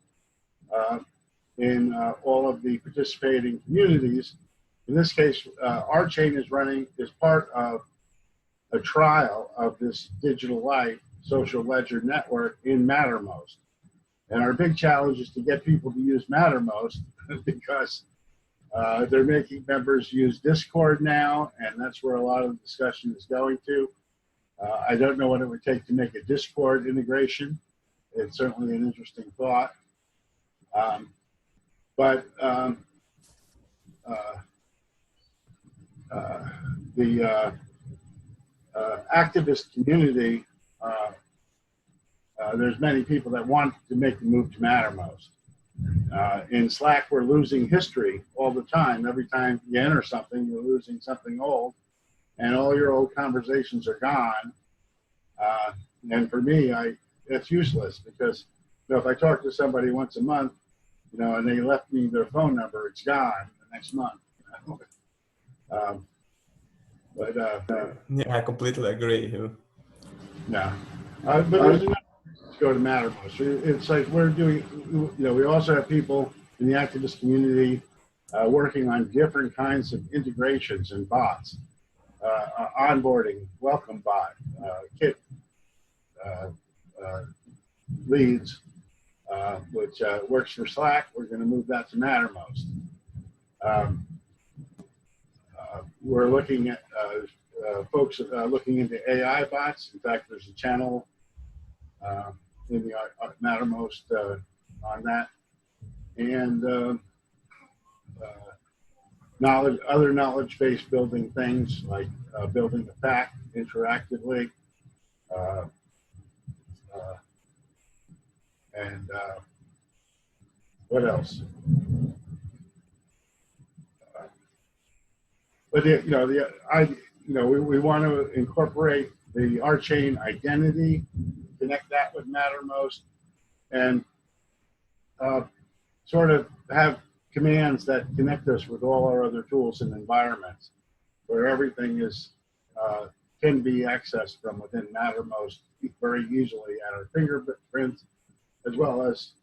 in all of the participating communities. In this case, RChain is part of a trial of this DigLife social ledger network in Mattermost. And our big challenge is to get people to use Mattermost because they're making members use Discord now, and that's where a lot of the discussion is going to. I don't know what it would take to make a Discord integration. It's certainly an interesting thought. The activist community, there's many people that want to make the move to Mattermost. In Slack, we're losing history all the time. Every time you enter something, you're losing something old, and all your old conversations are gone. And for me, it's useless because if I talk to somebody once a month, and they left me their phone number, it's gone the next month.
Yeah, I completely agree.
Yeah, but there's enough to go to Mattermost. It's like we're doing, we also have people in the activist community working on different kinds of integrations and bots, onboarding, welcome bot, kit leads, which works for Slack. We're going to move that to Mattermost. We're looking at folks looking into AI bots. In fact, there's a channel in the Mattermost on that, and other knowledge-based building things like building a pack interactively, and what else? But we want to incorporate the RChain identity, connect that with Mattermost, and sort of have commands that connect us with all our other tools and environments, where everything is can be accessed from within Mattermost very easily at our fingerprints, as well as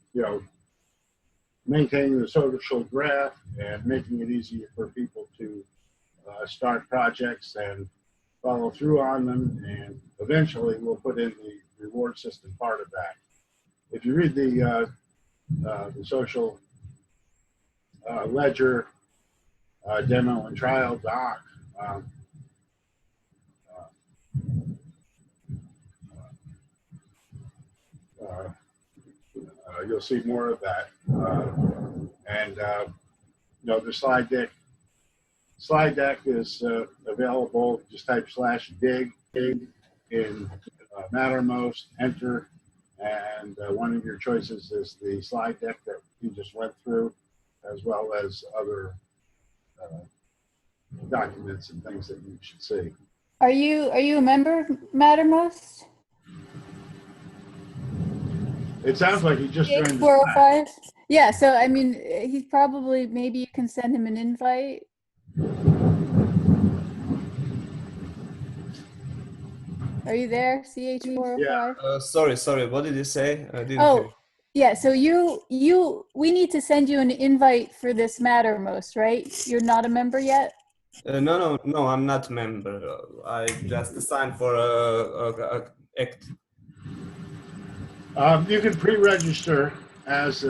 maintaining the social graph and making it easier for people to start projects and follow through on them, and eventually we'll put in the reward system part of that. If you read the social ledger demo and trial doc. You'll see more of that. And you know, the slide deck is available. Just type /dig in Mattermost, enter, and one of your choices is the slide deck that you just went through, as well as other documents and things that you should see.
Are you a member of Mattermost?
It sounds like he just joined the
405. Yeah, so I mean, he's probably, maybe you can send him an invite. Are you there, CH405?
Sorry, what did you say? I didn't hear.
Yeah, so we need to send you an invite for this Mattermost, right? You're not a member yet?
No, I'm not a member. I just signed for a act.
You can pre-register as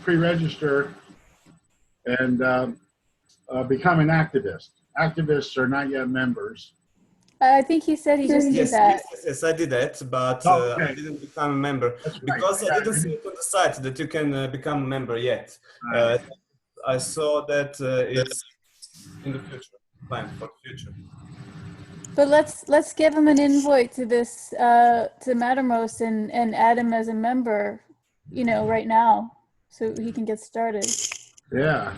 pre-register and become an activist. Activists are not yet members.
I think he said he just did that.
Yes, I did that, but
Okay.
I didn't become a member
That's
because
right.
I didn't see it on the site that you can become a member yet. I saw that it's in the future, plan for the future.
But let's give him an invite to this to Mattermost and add him as a member, you know, right now, so he can get started.
Yeah.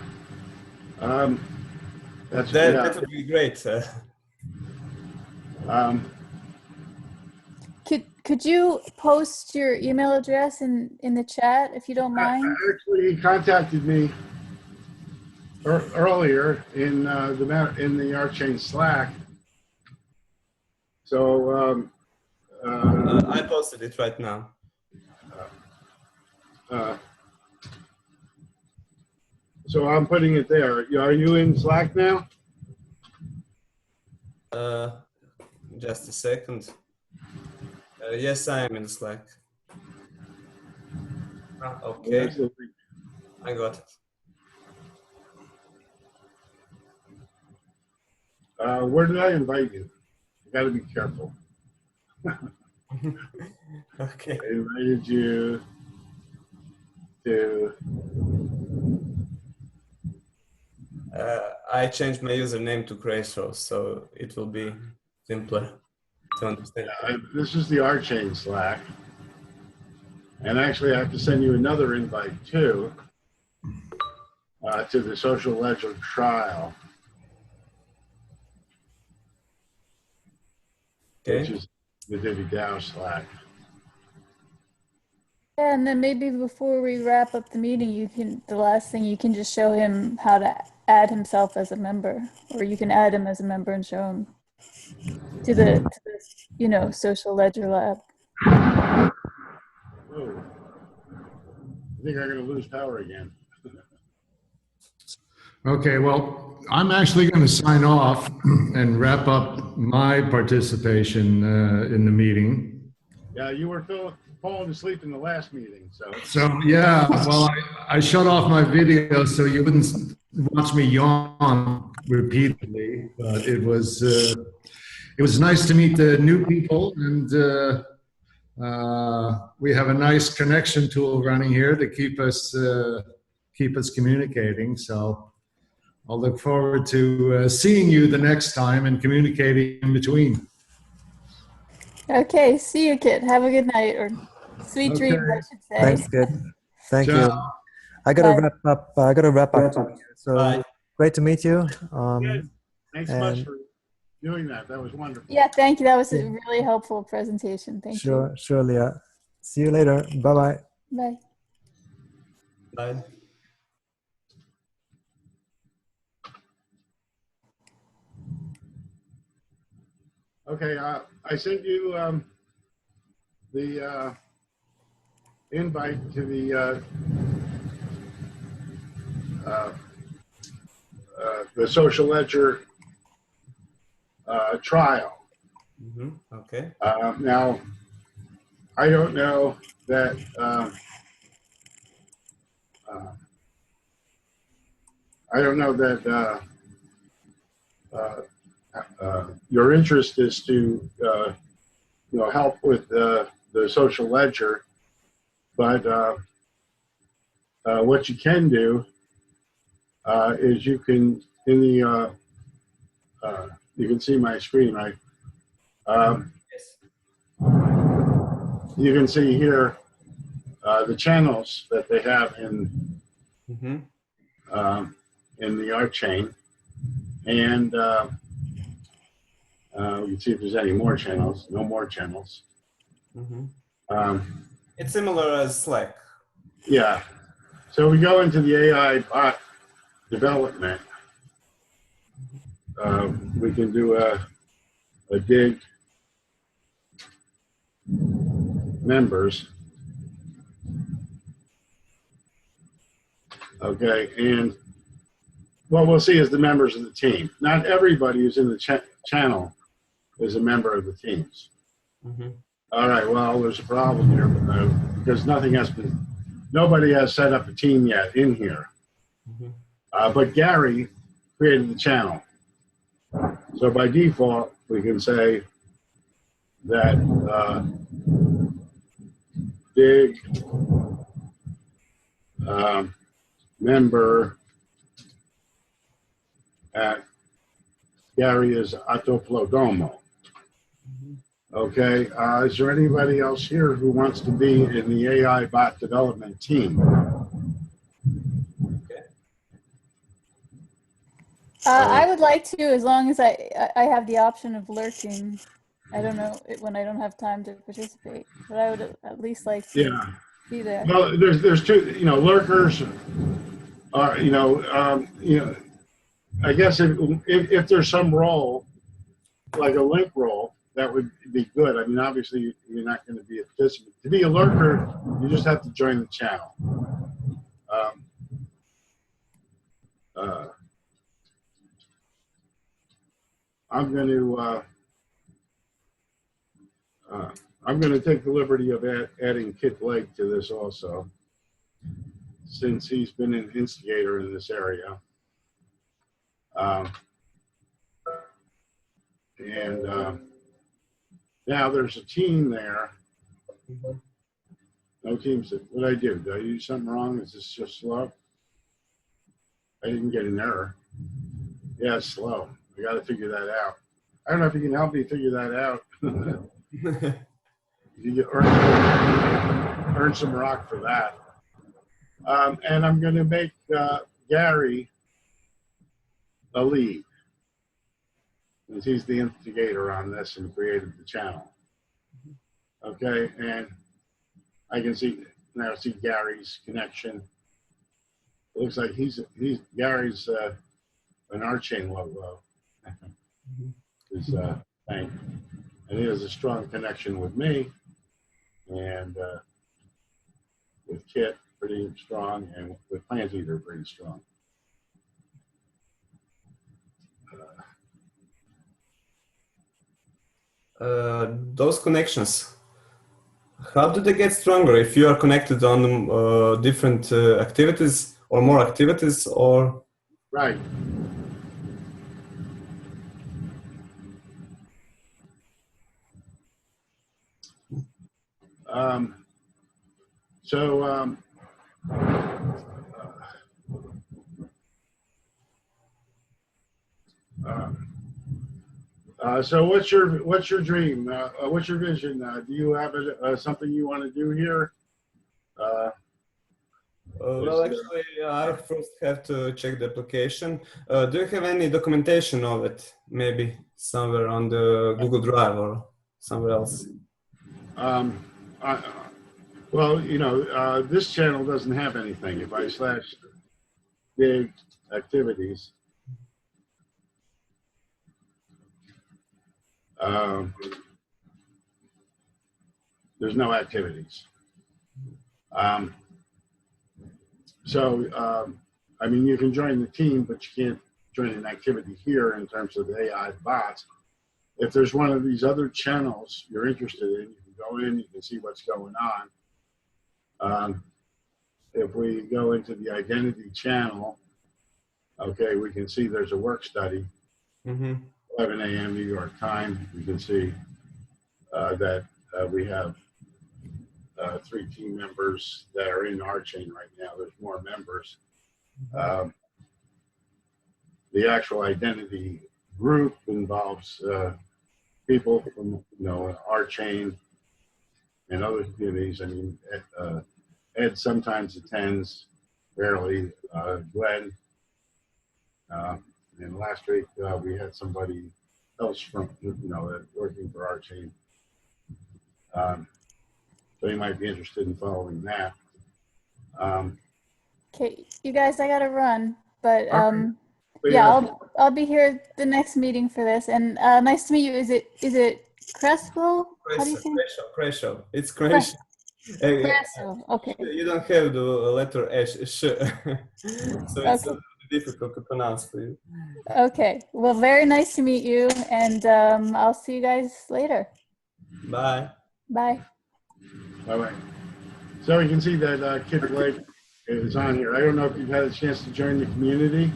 That would be great.
Could you post your email address in the chat if you don't mind?
Actually, he contacted me earlier in the RChain Slack. So
I posted it right now.
So I'm putting it there. Are you in Slack now?
Just a second. Yes, I am in Slack. Okay, I got it.
Where did I invite you? You got to be careful.
Okay.
I invited you to.
I changed my username to Curate, so it will be simpler to understand.
This is the RChain Slack. And actually, I have to send you another invite too to the social ledger trial, which is the DivvyDAO Slack.
Yeah, and then maybe before we wrap up the meeting, the last thing, you can just show him how to add himself as a member, or you can add him as a member and show him to the you know, social ledger lab.
Whoa. I think I'm going to lose power again.
Okay, well, I'm actually going to sign off and wrap up my participation in the meeting.
Yeah, you were falling asleep in the last meeting, so.
So yeah, well, I shut off my video so you wouldn't watch me yawn repeatedly. But it was nice to meet the new people, and we have a nice connection tool running here to keep us communicating. So I'll look forward to seeing you the next time and communicating in between.
Okay, see you, kid. Have a good night, or sweet dreams, I should say.
Thanks, kid. Thank you. I
Bye.
gotta wrap up. So
Bye.
great to meet you.
Good. Thanks so much
and-
for doing that. That was wonderful.
Yeah, thank you. That was a really helpful presentation. Thank you.
Surely. See you later. Bye-bye.
Bye.
Bye.
Okay, I sent you the invite to the social ledger trial.
Okay.
Now, I don't know that I don't know that your interest is to help with the social ledger, but what you can do is you can you can see my screen, right? You can see here the channels that they have in the RChain, and we can see if there's any more channels. No more channels.
It's similar as Slack.
Yeah. So we go into the AI bot development. We can do a dig members. Okay, and what we'll see is the members of the team. Not everybody who's in the channel is a member of the teams. All right, well, there's a problem here because nobody has set up a team yet in here. But Gary created the channel. So by default, we can say that dig member at Gary is Autoplodomo. Okay, is there anybody else here who wants to be in the AI bot development team?
I would like to, as long as I have the option of lurking. I don't know when I don't have time to participate, but I would at least like to be there.
Well, there's two, lurkers. I guess if there's some role, like a link role, that would be good. I mean, obviously, you're not going to be a participant. To be a lurker, you just have to join the channel. I'm going to take the liberty of adding Kit Blake to this also, since he's been an instigator in this area. Now there's a team there. No teams. What did I do? Did I do something wrong? Is this just slow? I didn't get an error. Yeah, it's slow. I got to figure that out. I don't know if you can help me figure that out. You earn some rock for that. And I'm going to make Gary a lead, because he's the instigator on this and created the channel. Okay, and I can see Gary's connection. It looks like Gary's an RChain logo. His thing, and he has a strong connection with me, and with Kit pretty strong, and with Plant Eater pretty strong.
Those connections, how do they get stronger if you are connected on different activities or more activities, or?
Right. So what's your dream? What's your vision? Do you have something you want to do here?
Well, actually, I first have to check the application. Do you have any documentation of it? Maybe somewhere on the Google Drive or somewhere else?
Well, this channel doesn't have anything. If I / dig activities, there's no activities. I mean, you can join the team, but you can't join an activity here in terms of the AI bots. If there's one of these other channels you're interested in, you can go in, you can see what's going on. If we go into the identity channel, Okay, we can see there's a work study, 11 a.m. New York time. You can see that we have 3 team members that are in RChain right now. There's more members. The actual identity group involves people from, RChain and other communities. I mean, Ed sometimes attends, rarely. Glenn, and last week we had somebody else from, working for RChain. So you might be interested in following that.
Okay, you guys, I gotta run, but
But
yeah, I'll be here the next meeting for this. And nice to meet you. Is it Crespo? How do you say it?
Crespo. It's Crespo.
Crespo. Okay.
You don't have the letter sh, so it's difficult to pronounce for you.
Okay. Well, very nice to meet you, and I'll see you guys later.
Bye.
Bye.
Bye-bye. So you can see that Kid Blake is on here. I don't know if you've had a chance to join the community.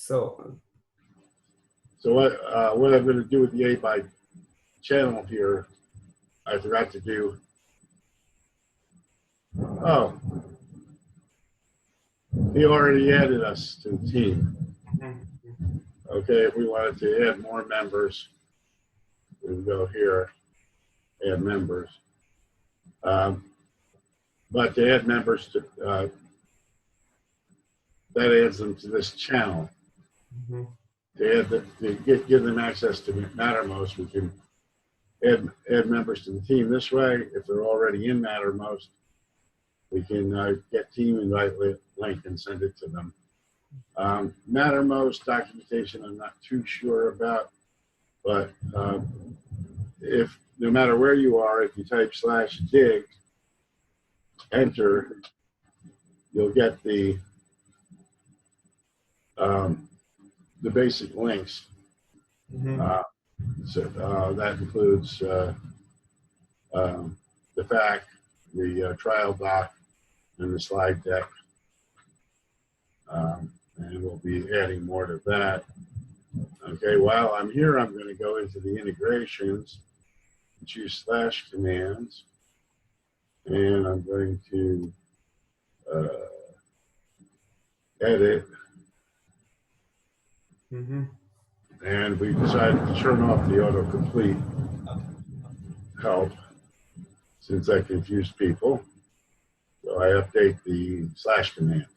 So what I'm going to do with the 8x channel here, I forgot to do. Oh, he already added us to the team. Okay, if we wanted to add more members, we can go here, add members. But to add members to, that adds them to this channel. To give them access to Mattermost, we can add members to the team this way. If they're already in Mattermost, we can get team invite link and send it to them. Mattermost documentation I'm not too sure about, but if no matter where you are, if you type /dig, enter, you'll get the basic links. So that includes the FAQ, the trial doc, and the slide deck. And we'll be adding more to that. Okay, while I'm here, I'm going to go into the integrations, choose / commands, and I'm going to edit. And we decided to turn off the autocomplete help since that confused people. So I update the / command.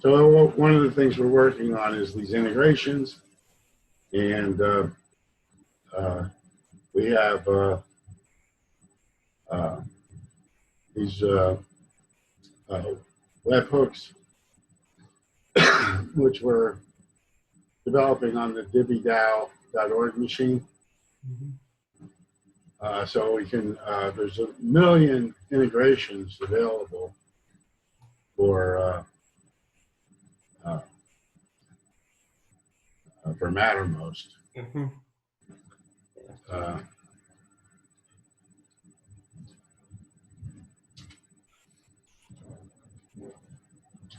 So one of the things we're working on is these integrations, and we have these webhooks which we're developing on the DivvyDAO.org machine. So we can, there's 1 million integrations available for Mattermost.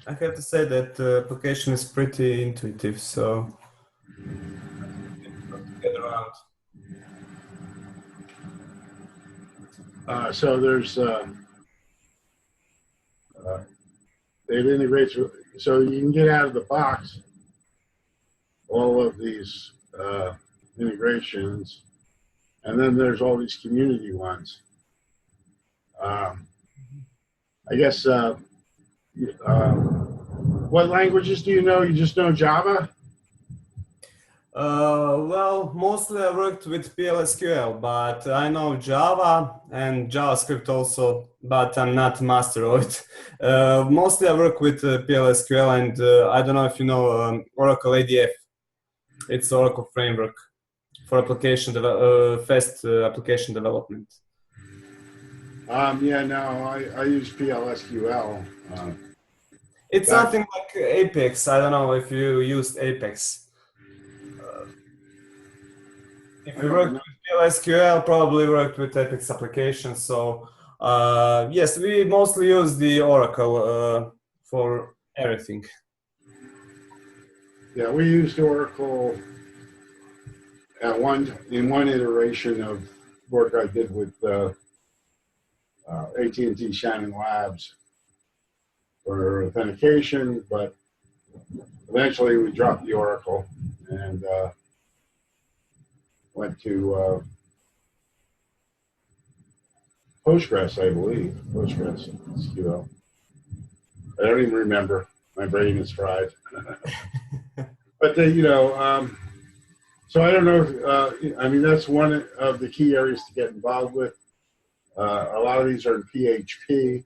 I have to say that the application is pretty intuitive, so get around.
So there's it integrates, so you can get out of the box all of these integrations, and then there's all these community ones. I guess what languages do you know? You just know Java?
Well, mostly I worked with PLSQL, but I know Java and JavaScript also, but I'm not master of it. Mostly I work with PLSQL, and I don't know if you know Oracle ADF. It's Oracle framework for application fast application development.
Yeah, no, I use PLSQL.
It's
That-
something like Apex. I don't know if you used Apex. If you worked with PLSQL, probably worked with Apex applications. So yes, we mostly use the Oracle for everything.
Yeah, we used Oracle in one iteration of work I did with AT&T Shannon Labs for authentication, but eventually we dropped the Oracle and went to Postgres, I believe. Postgres SQL. I don't even remember. My brain is fried. But so I don't know. I mean, that's one of the key areas to get involved with. A lot of these are in PHP,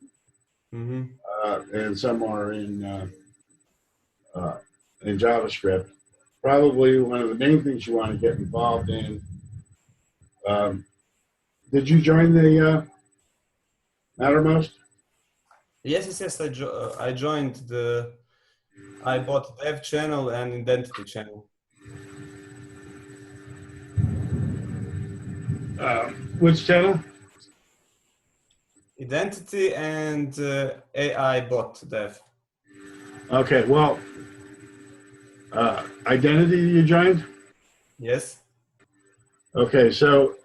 and some are in JavaScript. Probably one of the main things you want to get involved in. Did you join the Mattermost?
Yes. I joined I bought Dev channel and Identity channel.
Which channel?
Identity and AI bot Dev.
Okay, well, Identity you joined?
Yes.
Okay, so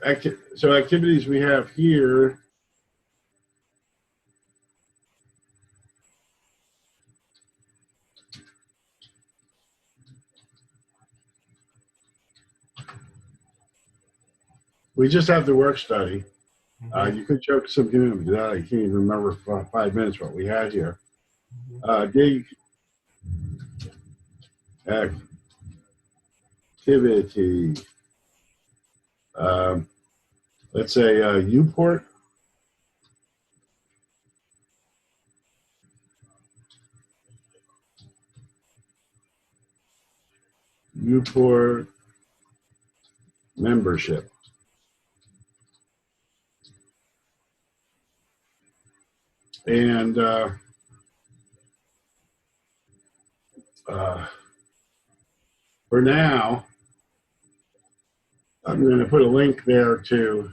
activities we have here. We just have the work study. You could joke some community that I can't even remember for 5 minutes what we had here. Dig activity. Let's say Uport. Uport membership. And for now, I'm going to put a link there to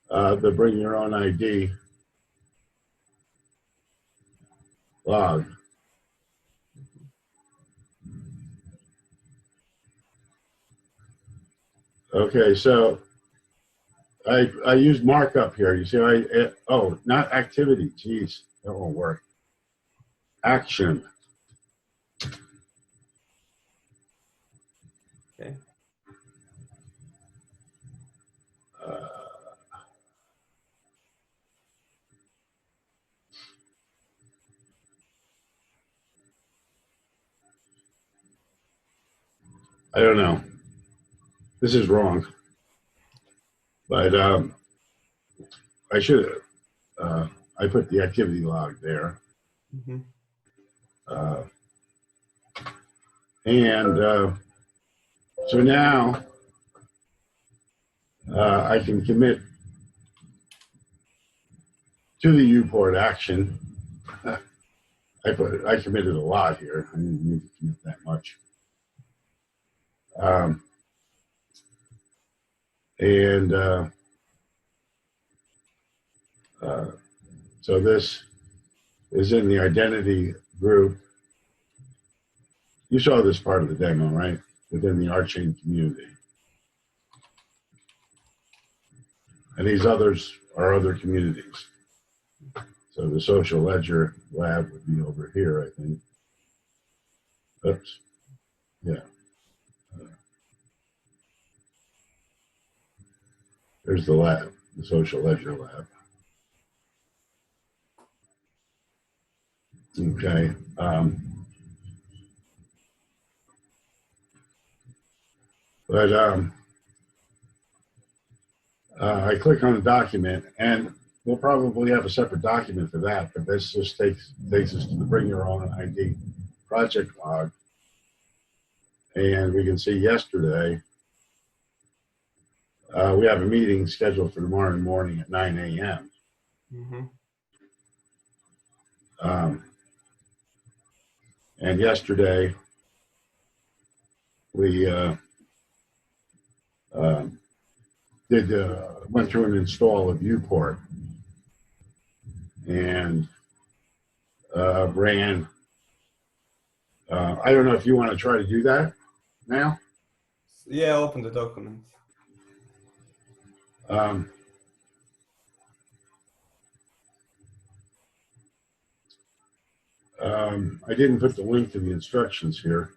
the Bring Your Own ID log. Okay, so I used markup here. You see, not activity. Geez, that won't work. Action.
Okay.
I don't know. This is wrong. But I should have. I put the activity log there. So now I can commit to the Uport action. I committed a lot here. I didn't need to commit that much. So this is in the identity group. You saw this part of the demo, right? Within the RChain community. And these others are other communities. So the social ledger lab would be over here, I think. Oops. Yeah. There's the lab, the social ledger lab. Okay. I click on the document, and we'll probably have a separate document for that, but this just takes us to the Bring Your Own ID project log. And we can see yesterday, We have a meeting scheduled for tomorrow morning at 9 a.m.
Mm-hmm.
And yesterday, we went through and installed a viewport and ran. I don't know if you want to try to do that now.
Yeah, open the document.
I didn't put the link to the instructions here.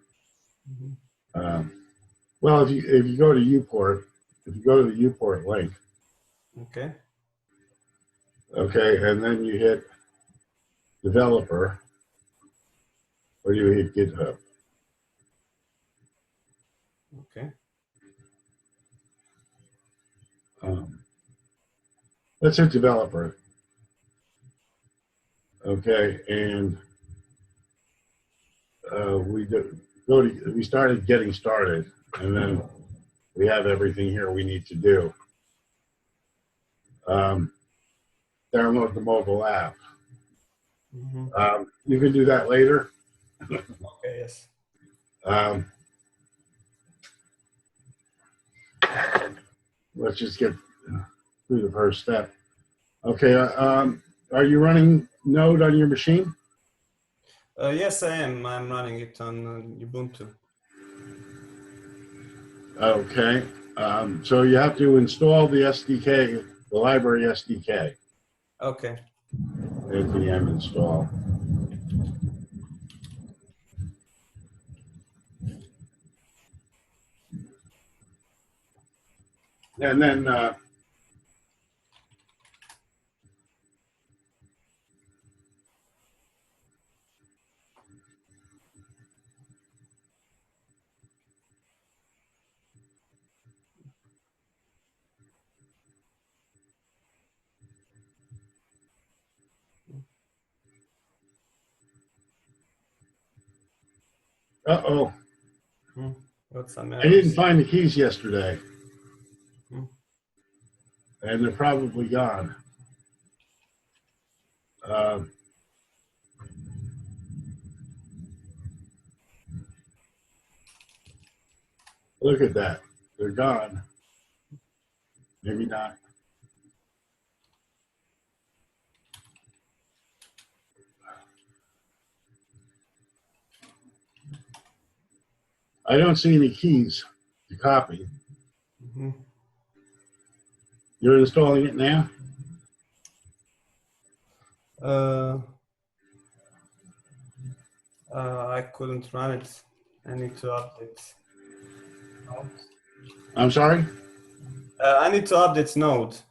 Mm-hmm.
Well, if you go to Uport, if you go to the Uport link,
Okay.
okay, and then you hit developer, or you hit GitHub.
Okay.
Let's hit developer. Okay, and we started getting started, and then we have everything here we need to do. Download the mobile app.
Mm-hmm.
You can do that later.
Okay, yes.
Let's just get through the first step. Okay, are you running Node on your machine?
Yes, I am. I'm running it on Ubuntu.
Okay, so you have to install the SDK, the library SDK.
Okay.
npm install. And then uh-oh.
Got some
I didn't
errors.
find the keys yesterday.
Hmm.
And they're probably gone. Look at that. They're gone. Maybe not. I don't see any keys to copy.
Mm-hmm.
You're installing it now?
I couldn't run it. I need to update Node.
I'm sorry?
I need to update Node. Just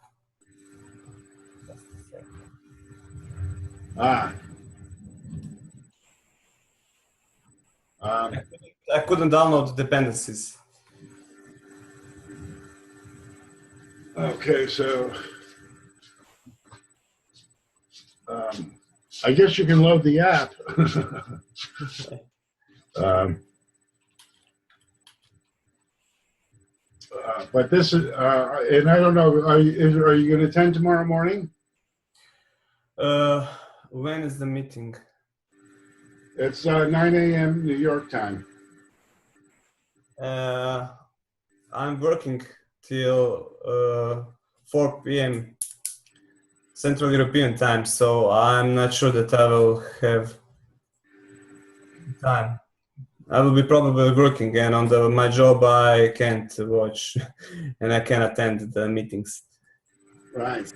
a second.
Ah.
I couldn't download the dependencies.
Okay, so I guess you can load the app. But this is, and I don't know, are you going to attend tomorrow morning?
When is the meeting?
It's 9 a.m. New York time.
I'm working till 4 p.m. Central European time, so I'm not sure that I will have time. I will be probably working, and on my job I can't watch and I can attend the meetings.
Right.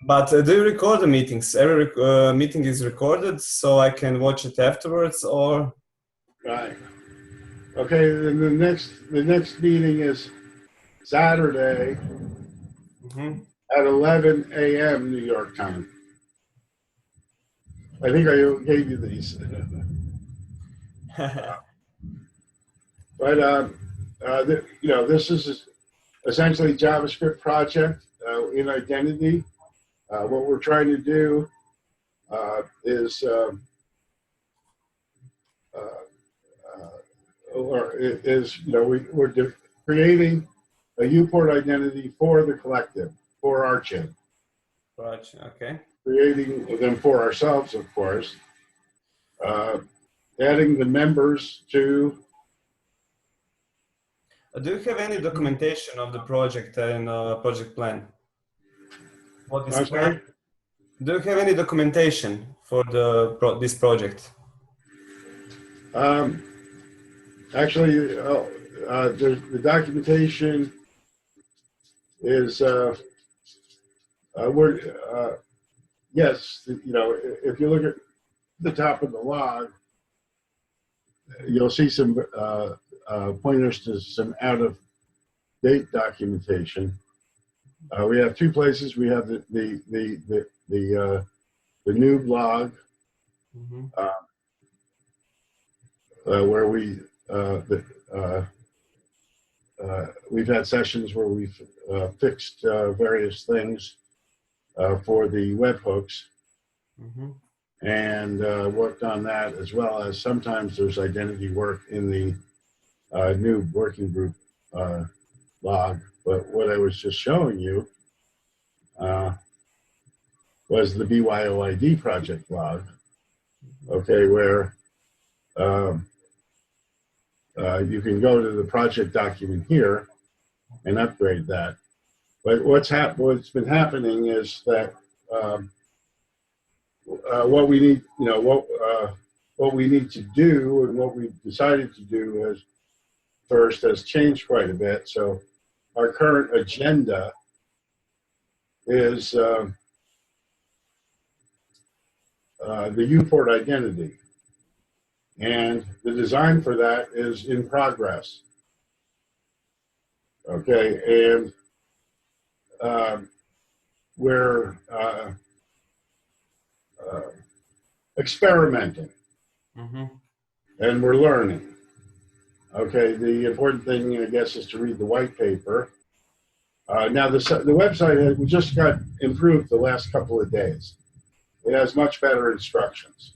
But do you record the meetings? Every meeting is recorded, so I can watch it afterwards, or?
Right. Okay. Then the next meeting is Saturday at 11 a.m. New York time. I think I gave you these. But you know, this is essentially JavaScript project in identity. What we're trying to do is you know, we're creating a U-port identity for the collective, for RChain.
Okay.
Creating them for ourselves, of course. Adding the members to.
Do you have any documentation of the project and project plan? What is
I'm sorry?
Do you have any documentation for this project?
Actually, the documentation is yes. You know, if you look at the top of the log, you'll see some pointers to some out-of-date documentation. We have two places. We have the new blog, where we've had sessions where we've fixed various things for the webhooks, and worked on that, as well as sometimes there's identity work in the new working group log. But what I was just showing you was the BYOID project log, okay, where you can go to the project document here and upgrade that. But what's been happening is that what we need, you know, what we need to do and what we decided to do has changed quite a bit. So our current agenda is the U-port identity. And the design for that is in progress. Okay, and we're experimenting, and we're learning. Okay, the important thing, I guess, is to read the white paper. Now, the website just got improved the last couple of days. It has much better instructions.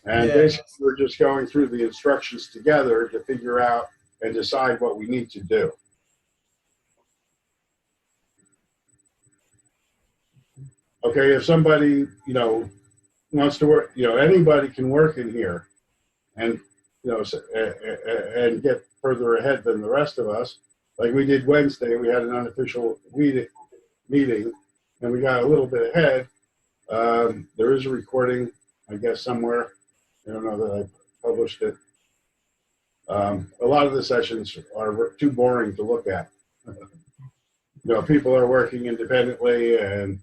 And basically, we're just going through the instructions together to figure out and decide what we need to do. Okay, if somebody, you know, wants to work, you know, anybody can work in here and, you know, and get further ahead than the rest of us. Like we did Wednesday, we had an unofficial meeting, and we got a little bit ahead. There is a recording, I guess, somewhere. I don't know that I published it. A lot of the sessions are too boring to look at. You know, people are working independently and,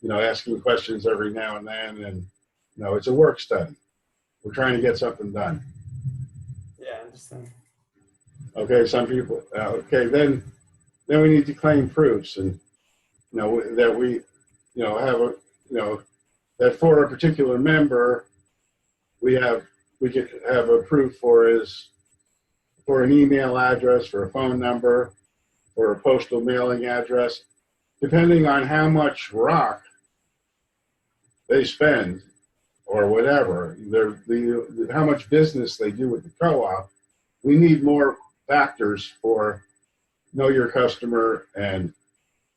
you know, asking questions every now and then, and, you know, it's a work study. We're trying to get something done.
Yeah, I understand.
Okay, some people, okay, then we need to claim proofs, and, you know, that we, you know, have a, you know, that for a particular member, we could have a proof for an email address, for a phone number, for a postal mailing address, depending on how much rock they spend or whatever, how much business they do with the co-op. We need more factors for know your customer and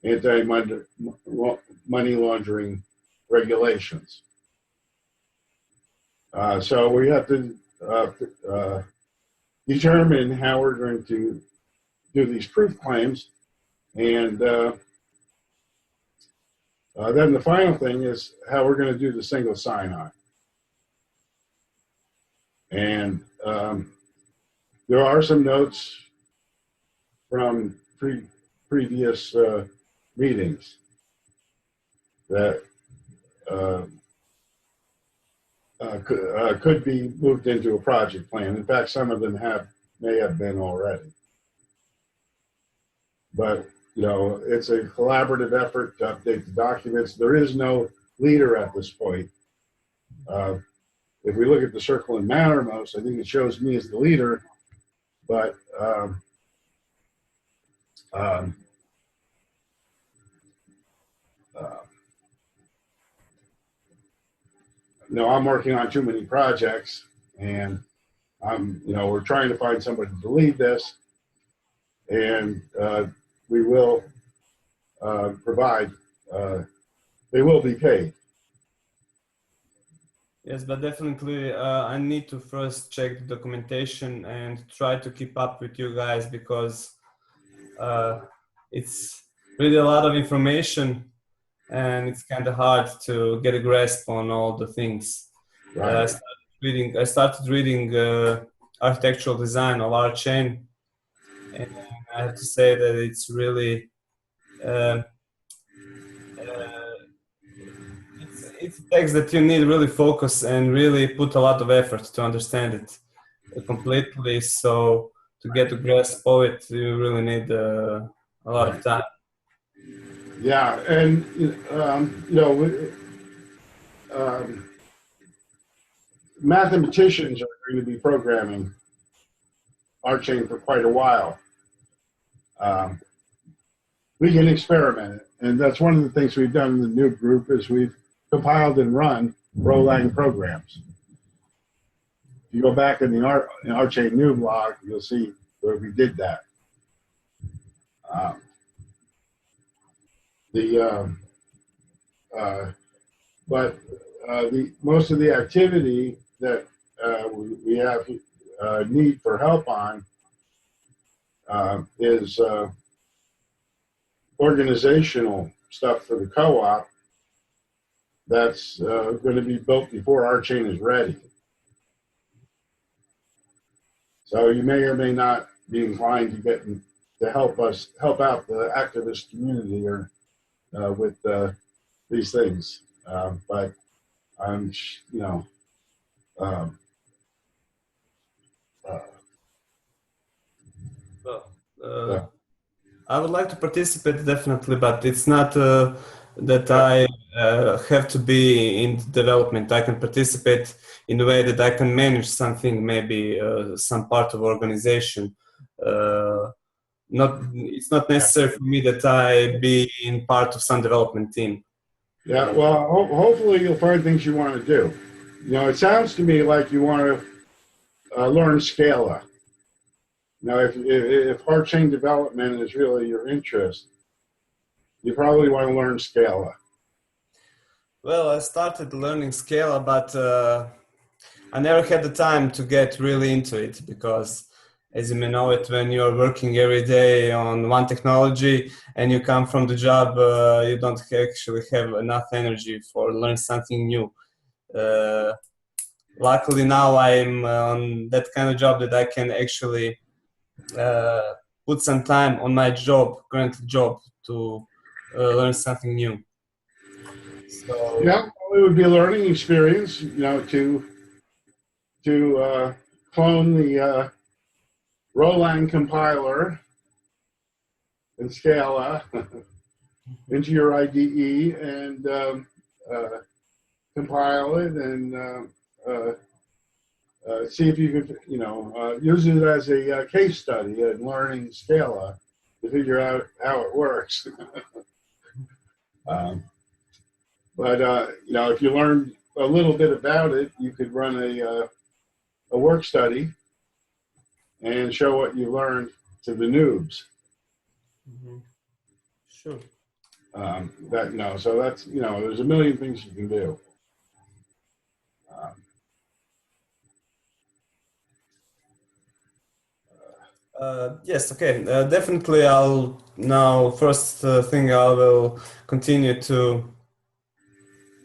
anti-money laundering regulations. So we have to determine how we're going to do these proof claims, and then the final thing is how we're going to do the single sign-on. And there are some notes from previous meetings that could be moved into a project plan. In fact, some of them may have been already. But, you know, it's a collaborative effort to update the documents. There is no leader at this point. If we look at the circle in Mattermost, I think it shows me as the leader, but no, I'm working on too many projects, and you know, we're trying to find somebody to lead this. and we will provide. They will be paid.
Yes, but definitely I need to first check the documentation and try to keep up with you guys, because it's really a lot of information and it's kind of hard to get a grasp on all the things.
Right.
I started reading architectural design of RChain, and I have to say that it's really it's a text that you need really focus and really put a lot of effort to understand it completely. So to get a grasp of it, you really need a lot of time.
Yeah, and mathematicians are going to be programming RChain for quite a while. We can experiment it, and that's one of the things we've done in the new group is we've compiled and run Rolang programs. If you go back in the RChain new blog, you'll see where we did that. Most of the activity that we have need for help on is organizational stuff for the co-op that's going to be built before RChain is ready. So you may or may not be inclined to get to help out the activist community or with these things, but I'm
I would like to participate definitely, but it's not that I have to be in development. I can participate in a way that I can manage something, maybe some part of organization. It's not necessary for me that I be in part of some development team.
Yeah, well, hopefully you'll find things you want to do. It sounds to me like you want to learn Scala. Now, if RChain development is really your interest, you probably want to learn Scala.
Well, I started learning Scala, but I never had the time to get really into it, because as you may know it, when you're working every day on one technology and you come from the job, you don't actually have enough energy for learn something new. Luckily now I'm on that kind of job that I can actually put some time on my current job to learn something new. So
yeah, it would be a learning experience, to clone the Rolang compiler in Scala into your IDE and compile it and see if you can, use it as a case study in learning Scala to figure out how it works. But if you learn a little bit about it, you could run a work study and show what you learned to the noobs.
mm-hmm. Sure.
So that's, there's a million things you can do.
Yes, okay. Definitely I'll now, first thing I will continue to...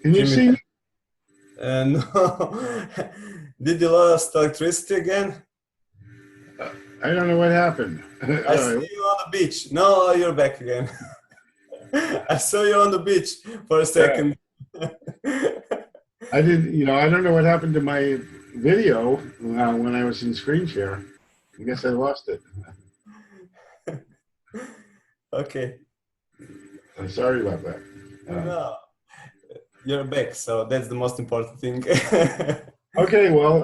Can you see me?
No. Did you lost electricity again?
I don't know what happened.
I see you on the beach. No, you're back again. I saw you on the beach for a second.
I didn't, I don't know what happened to my video when I was in screen share. I guess I lost it.
Okay.
I'm sorry about that.
No, you're back, so that's the most important thing.
Okay, well,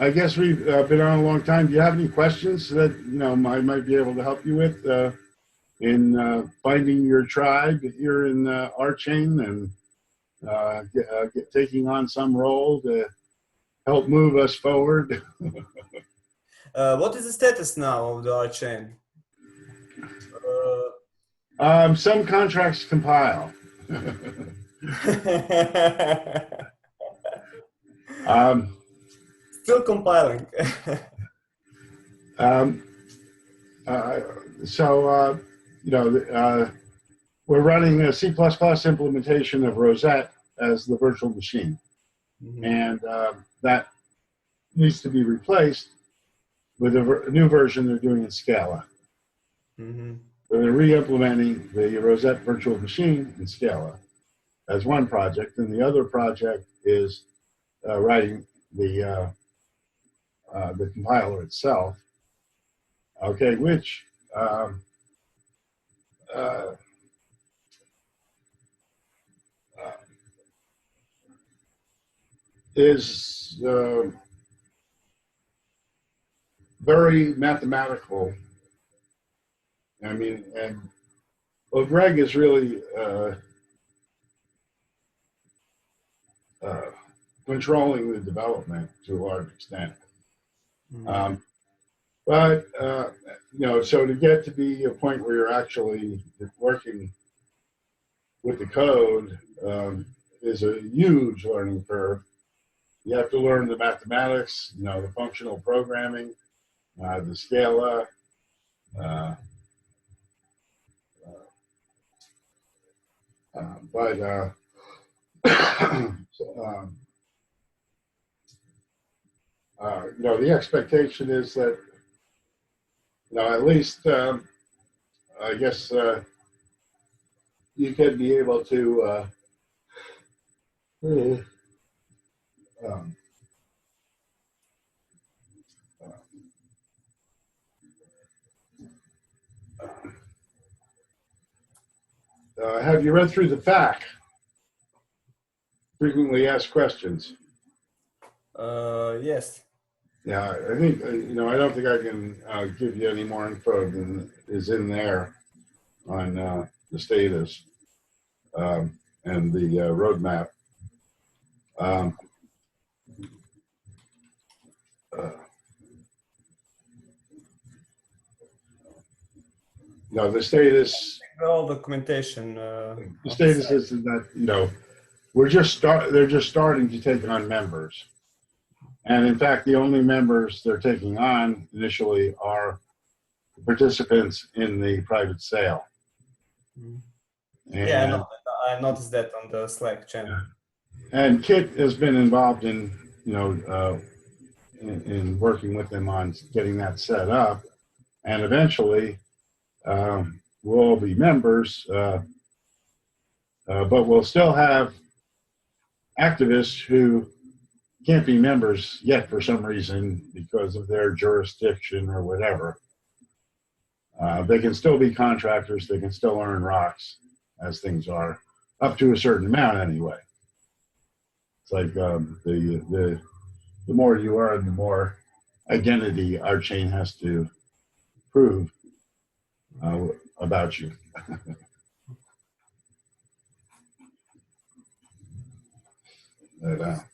I guess we've been on a long time. Do you have any questions that I might be able to help you with in finding your tribe here in RChain and taking on some role to help move us forward?
What is the status now of the RChain?
Some contracts compile.
Still compiling.
We're running a C++ implementation of Rosette as the virtual machine.
Mhm.
And that needs to be replaced with a new version they're doing in Scala.
Mhm.
So they're re-implementing the Rosette virtual machine in Scala as one project, and the other project is writing the compiler itself. Okay, which is very mathematical. I mean, and well, Greg is really controlling the development to a large extent.
Mhm.
But so to get to be a point where you're actually working with the code is a huge learning curve. You have to learn the mathematics, the functional programming, the Scala. The expectation is that, at least, I guess you could be able to have you read through the FAQ? Frequently asked questions.
Yes.
Yeah, I think, I don't think I can give you any more info than is in there on the status and the roadmap. The status.
All documentation.
The status is that they're just starting to take on members, and in fact, the only members they're taking on initially are participants in the private sale.
Mhm.
And,
Yeah, I noticed that on the Slack channel.
And Kit has been involved in in working with them on getting that set up, and eventually we'll all be members, but we'll still have activists who can't be members yet for some reason because of their jurisdiction or whatever. They can still be contractors. They can still earn rocks as things are, up to a certain amount anyway. It's like the more you earn, the more identity RChain has to prove about you. But,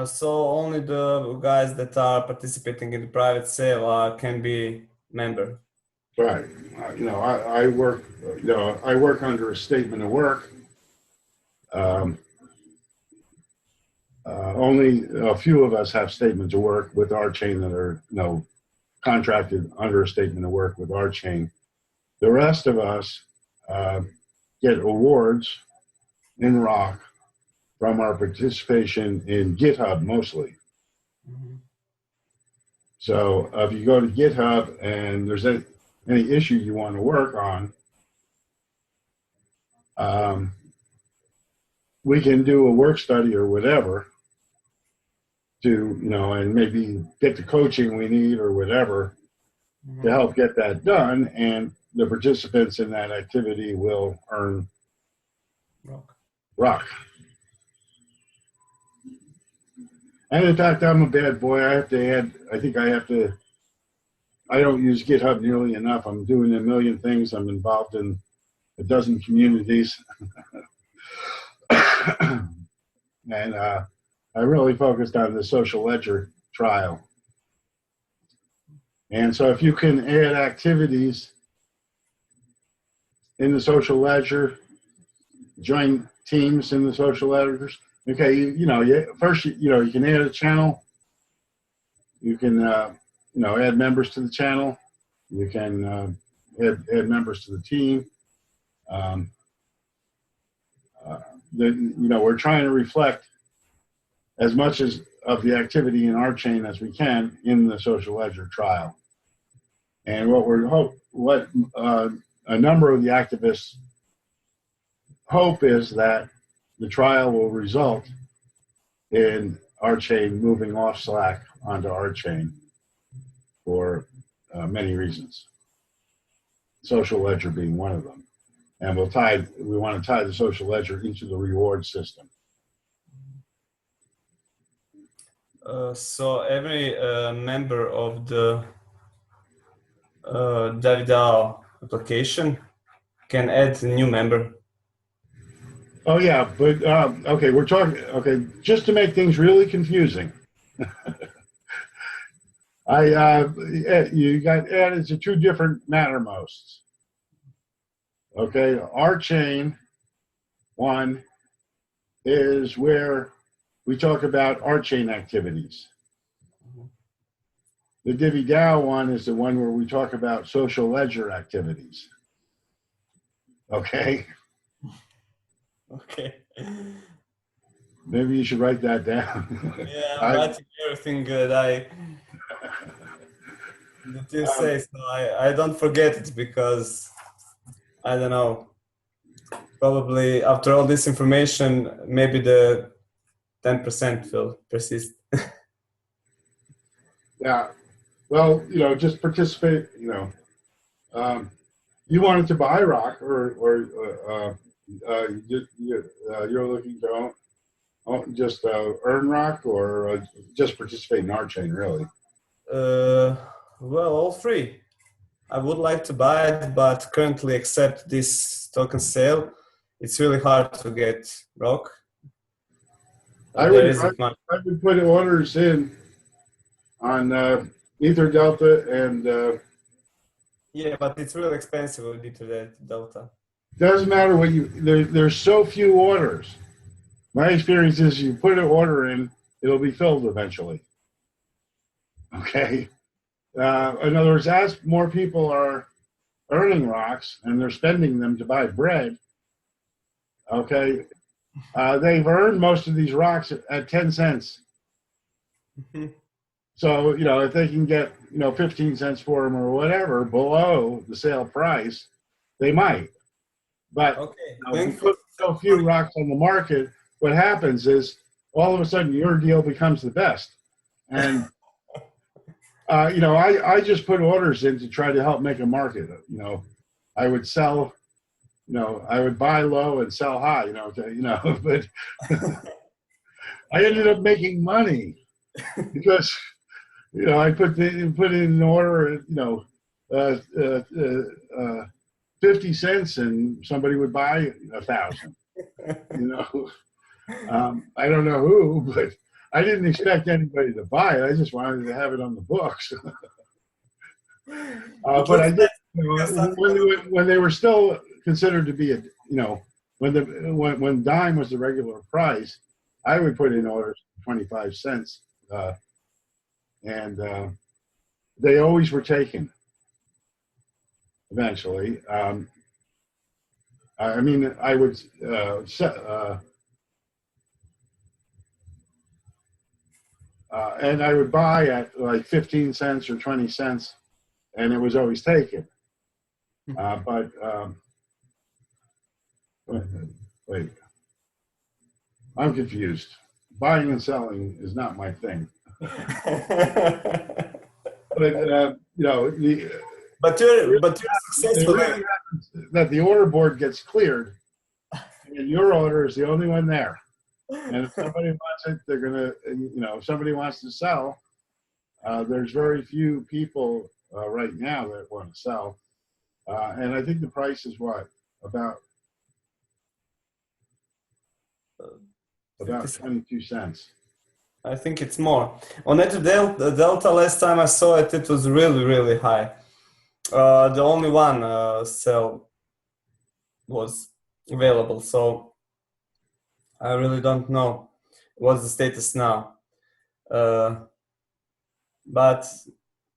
So only the guys that are participating in the private sale can be member.
right. I work. I work under a statement of work. Only a few of us have statements of work with RChain that are contracted under a statement of work with RChain. The rest of us get awards in Rock from our participation in GitHub mostly.
Mhm.
So if you go to GitHub and there's any issue you want to work on, we can do a work study or whatever to, and maybe get the coaching we need or whatever to help get that done. And the participants in that activity will earn rock. And in fact, I'm a bad boy. I don't use GitHub nearly enough. I'm doing a million things. I'm involved in a dozen communities. And I really focused on the social ledger trial. And so if you can add activities in the social ledger, join teams in the social ledgers. Okay, first you can add a channel. You can add members to the channel. You can add members to the team. We're trying to reflect as much of the activity in RChain as we can in the social ledger trial. And what a number of the activists hope is that the trial will result in RChain moving off Slack onto RChain for many reasons. Social ledger being one of them. And we want to tie the social ledger into the reward system.
So every member of the DivvyDAO application can add a new member.
Oh yeah, but okay, just to make things really confusing. You got added to two different Mattermosts. Okay, RChain one is where we talk about RChain activities. The DivvyDAO one is the one where we talk about social ledger activities. Okay.
Okay.
Maybe you should write that down.
Yeah, I'm writing everything that you say, so I don't forget it, because I don't know. Probably after all this information, maybe the 10% will persist.
Yeah. Well, just participate. You wanted to buy rock, or you're looking to just earn rock, or just participate in RChain, really?
Well, all three. I would like to buy it, but currently, except this token sale, it's really hard to get rock.
I would put orders in on Ether Delta and.
Yeah, but it's really expensive with Ether Delta.
Doesn't matter what there's so few orders. My experience is you put an order in, it'll be filled eventually. Okay. In other words, as more people are earning rocks and they're spending them to buy bread, okay, they've earned most of these rocks at 10 cents. So, if they can get, 15 cents for them or whatever below the sale price, they might. But if you put so few rocks on the market, what happens is all of a sudden your deal becomes the best. And, I just put orders in to try to help make a market. I would sell, I would buy low and sell high, but I ended up making money because, I put in an order, 50 cents and somebody would buy 1,000. I don't know who, but I didn't expect anybody to buy it. I just wanted to have it on the books. But I did, when they were still considered to be when dime was the regular price, I would put in orders 25 cents. And they always were taken eventually. I would and I would buy at like 15 cents or 20 cents, and it was always taken. Wait, I'm confused. Buying and selling is not my thing. But
you're successful.
That the order board gets cleared, and your order is the only one there. And if somebody wants it, they're gonna. If somebody wants to sell, there's very few people right now that want to sell, and I think the price is what about 22 cents.
I think it's more. On Delta, last time I saw it, it was really, really high. The only one cell was available, so I really don't know what's the status now. But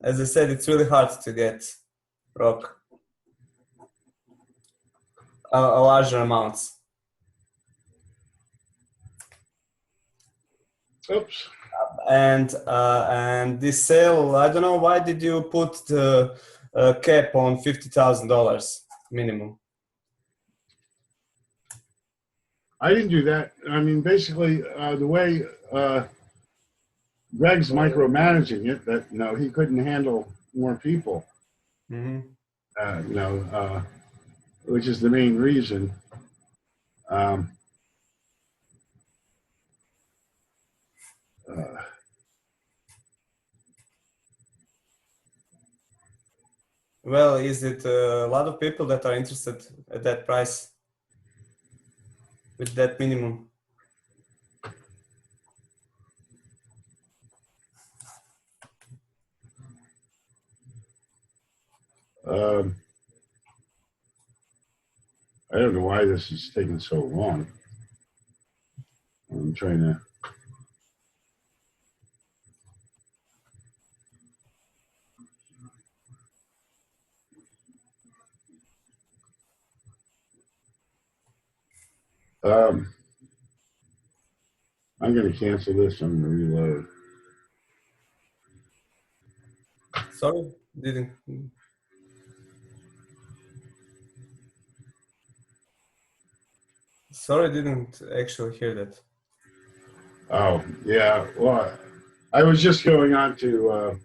as I said, it's really hard to get rock a larger amounts.
Oops.
And this sale, I don't know, why did you put the cap on $50,000 minimum?
I didn't do that. I mean, basically, the way Greg's micromanaging it, that he couldn't handle more people.
Mm-hmm.
Which is the main reason.
Well, is it a lot of people that are interested at that price with that minimum?
I don't know why this is taking so long. I'm trying to. I'm going to cancel this. I'm going to reload.
Sorry, didn't. Sorry, didn't actually hear that.
Oh, yeah. Well, I was just going on to.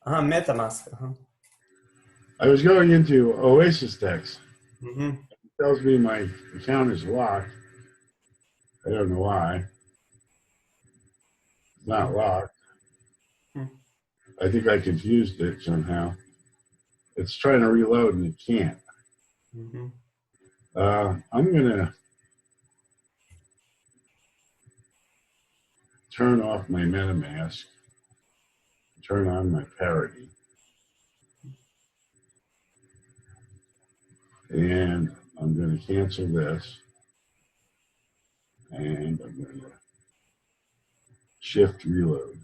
MetaMask.
I was going into Oasis Text.
Mm-hmm.
It tells me my account is locked. I don't know why. It's not locked. I think I confused it somehow. It's trying to reload and it can't.
Mm-hmm.
I'm going to turn off my MetaMask, turn on my parity, and I'm going to cancel this, and I'm going to shift reload.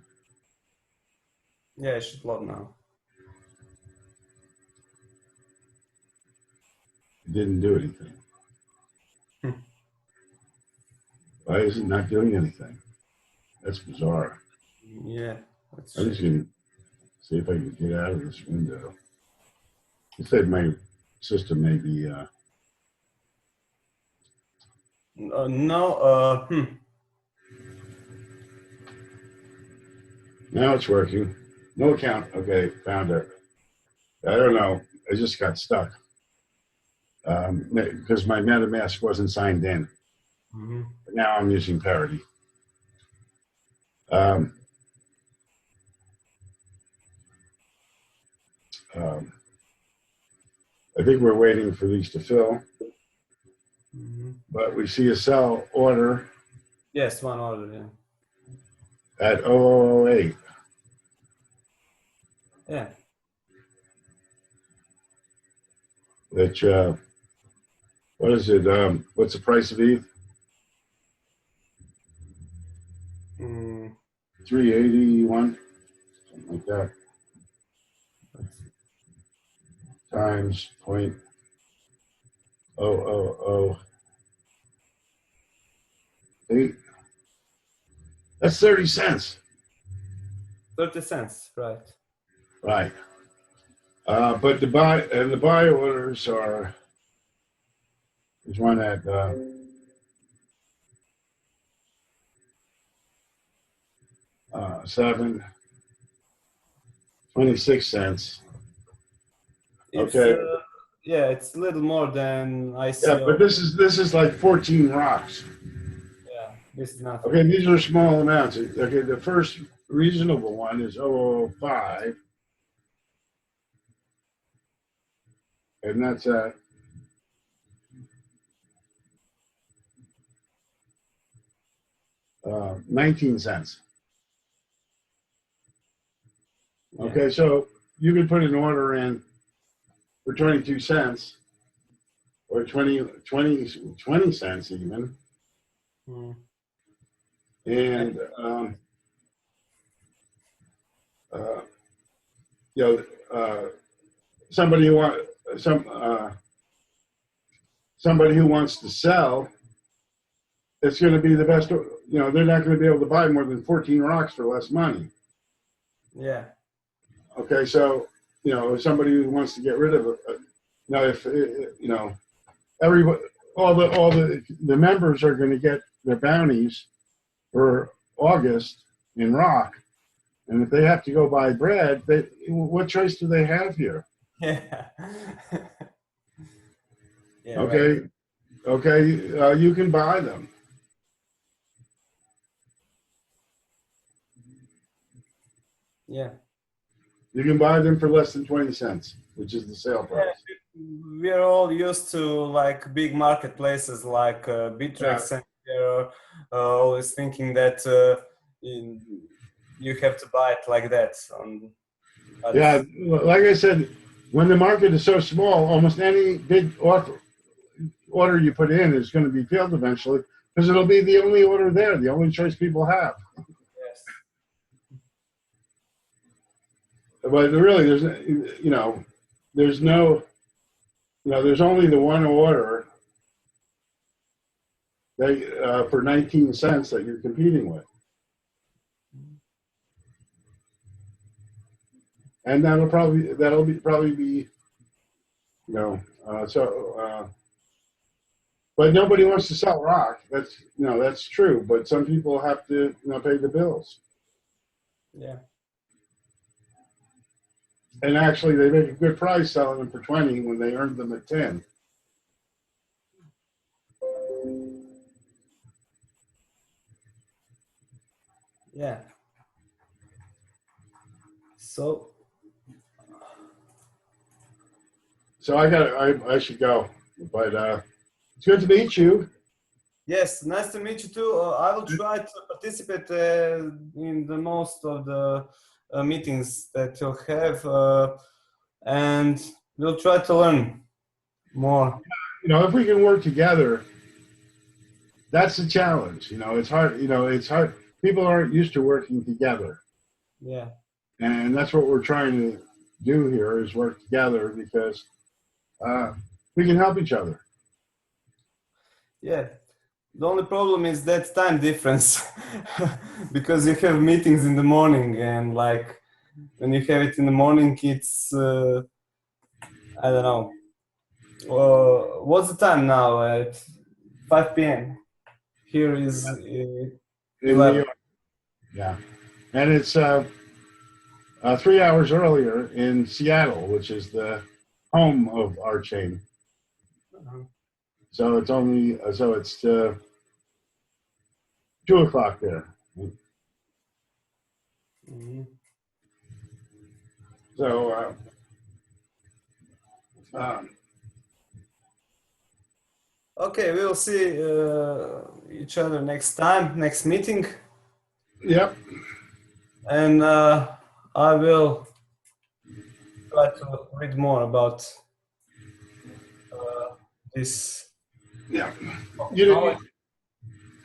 Yeah, it should load now.
It didn't do anything. Why is it not doing anything? That's bizarre.
Yeah.
I'm just going to see if I can get out of this window. It said my system may be. Now it's working. No account. Okay, found it. I don't know. I just got stuck because my MetaMask wasn't signed in.
Mm-hmm.
But now I'm using parity. I think we're waiting for these to fill, but we see a sell order.
Yes, one order. Yeah.
At 0008.
Yeah.
Which what is it? What's the price of ETH? 381, something like that. Times 0.0008. That's 30 cents.
30 cents, right.
Right. But the buy orders are, there's one at 26 cents. Okay.
Yeah, it's a little more than I see.
Yeah, but this is like 14 rocks.
Yeah, this is nothing.
Okay, these are small amounts. Okay, the first reasonable one is 005. And that's at 19 cents.
Yeah.
Okay, so you could put an order in for 22 cents or 20 cents even.
Mm.
And, you know, somebody who somebody who wants to sell, it's going to be the best. You know, they're not going to be able to buy more than 14 rocks for less money.
Yeah.
Okay, so you know, somebody who wants to get rid of it, you know, if you know, everybody, all the members are going to get their bounties for August in rock, and if they have to go buy bread, what choice do they have here?
Yeah. Yeah.
Okay,
Right.
okay, you can buy them.
Yeah.
You can buy them for less than 20 cents, which is the sale price.
We're all used to like big marketplaces like Bittrex, and we're always thinking that you have to buy it like that.
Yeah, like I said, when the market is so small, almost any big order you put in is going to be filled eventually because it'll be the only order there, the only choice people have.
Yes.
But really, there's there's no, there's only the one order that for 19 cents that you're competing with, and that'll probably be but nobody wants to sell rock. That's true. But some people have to pay the bills.
Yeah.
And actually, they make a good price selling them for 20 when they earned them at 10.
Yeah. So
I should go, but it's good to meet you.
yes, nice to meet you too. I will try to participate in the most of the meetings that you'll have, and we'll try to learn more.
If we can work together, that's the challenge. It's hard. It's hard. People aren't used to working together.
Yeah.
And that's what we're trying to do here is work together because we can help each other.
Yeah. The only problem is that time difference because you have meetings in the morning, and like when you have it in the morning, it's I don't know. What's the time now? At 5 p.m. Here is
In
11.
New York. Yeah, and it's 3 hours earlier in Seattle, which is the home of RChain. So it's only it's 2 o'clock there.
Mm-hmm.
So
Okay, we'll see each other next time, next meeting,
yep.
and I will try to read more about this.
Yeah.
knowledge.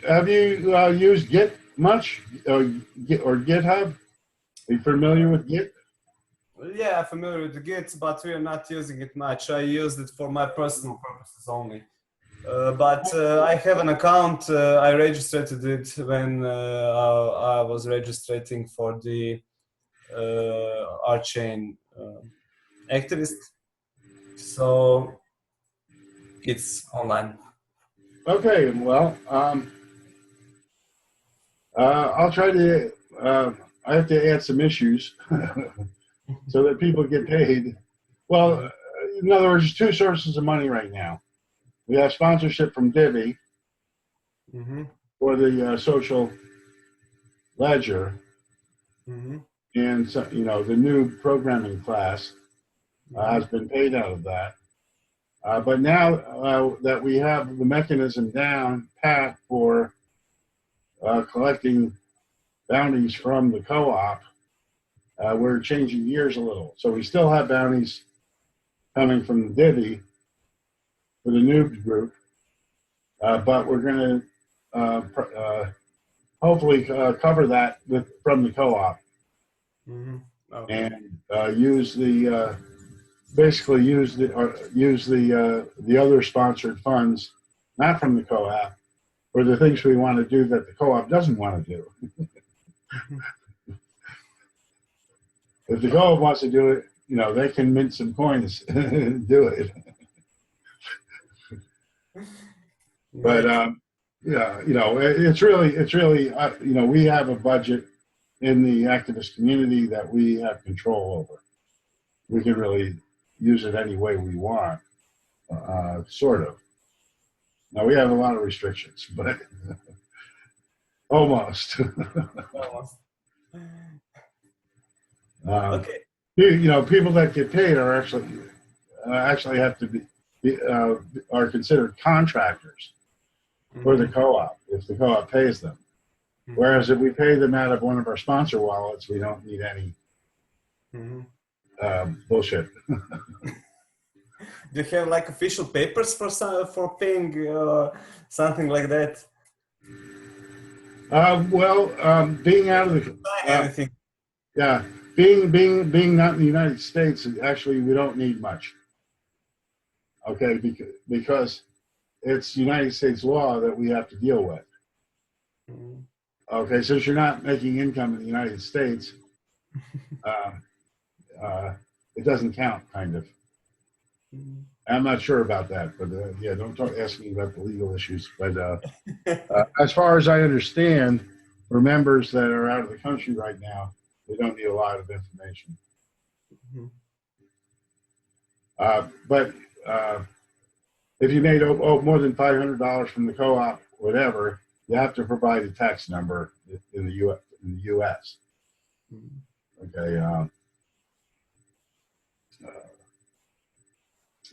Have you used Git much or GitHub? Are you familiar with Git?
Yeah, I'm familiar with the Git, but we are not using it much. I used it for my personal purposes only. But I have an account. I registered it when I was registering for the RChain activist. So it's online.
Okay, well, I'll try to. I have to add some issues so that people get paid. Well, in other words, there's 2 sources of money right now. We have sponsorship from Divvy
Mm-hmm.
for the social ledger,
Mm-hmm.
and so, the new programming class has been paid out of that. But now that we have the mechanism down pat for collecting bounties from the co-op, we're changing gears a little. So we still have bounties coming from the Divvy for the noob group, but we're going to hopefully cover that from the co-op.
Mm-hmm. Okay.
And use the basically use the other sponsored funds, not from the co-op, for the things we want to do that the co-op doesn't want to do. If the co-op wants to do it, you know, they can mint some coins and do it. But yeah, you know, it's really you know, we have a budget in the activist community that we have control over. We can really use it any way we want, sort of. Now we have a lot of restrictions, but almost.
Almost.
Okay. You know, people that get paid are actually have to be are considered contractors for the co-op if the co-op pays them. Whereas if we pay them out of one of our sponsor wallets, we don't need any bullshit.
Do you have like official papers for paying something like that?
Being out of the
Anything?
yeah, being not in the United States, actually we don't need much. Okay, because it's United States law that we have to deal with. Okay, since you're not making income in the United States, it doesn't count, kind of. I'm not sure about that, but yeah, don't ask me about the legal issues. But as far as I understand, for members that are out of the country right now, they don't need a lot of information. But if you made more than $500 from the co-op, whatever, you have to provide a tax number in the U.S. Okay.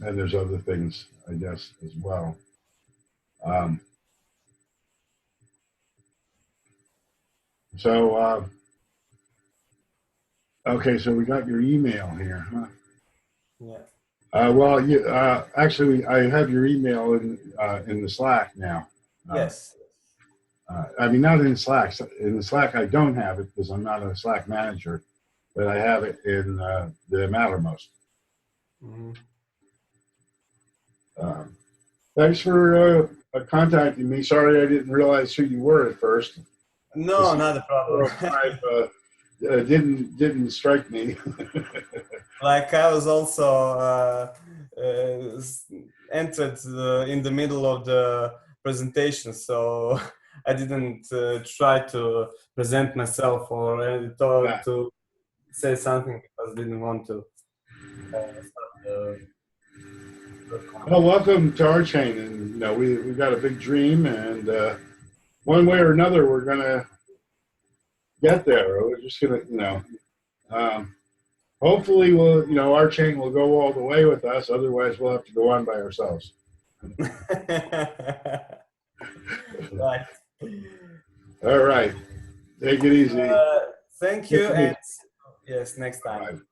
And there's other things, I guess, as well. Okay, so we got your email here, huh?
Yeah.
Well, you actually, I have your email in the Slack now.
Yes.
I mean, not in Slack. In the Slack, I don't have it because I'm not a Slack manager, but I have it in the Mattermost. Thanks for contacting me. Sorry I didn't realize who you were at first.
No, not a problem.
Didn't strike me.
Like I was also entered in the middle of the presentation, so I didn't try to present myself or to say something because I didn't want to.
Well, welcome to RChain, and you know we've got a big dream, and one way or another we're gonna get there. We're just gonna, you know, hopefully RChain will go all the way with us. Otherwise, we'll have to go on by ourselves.
Right.
All right. Take it easy.
Thank you, and yes, next time.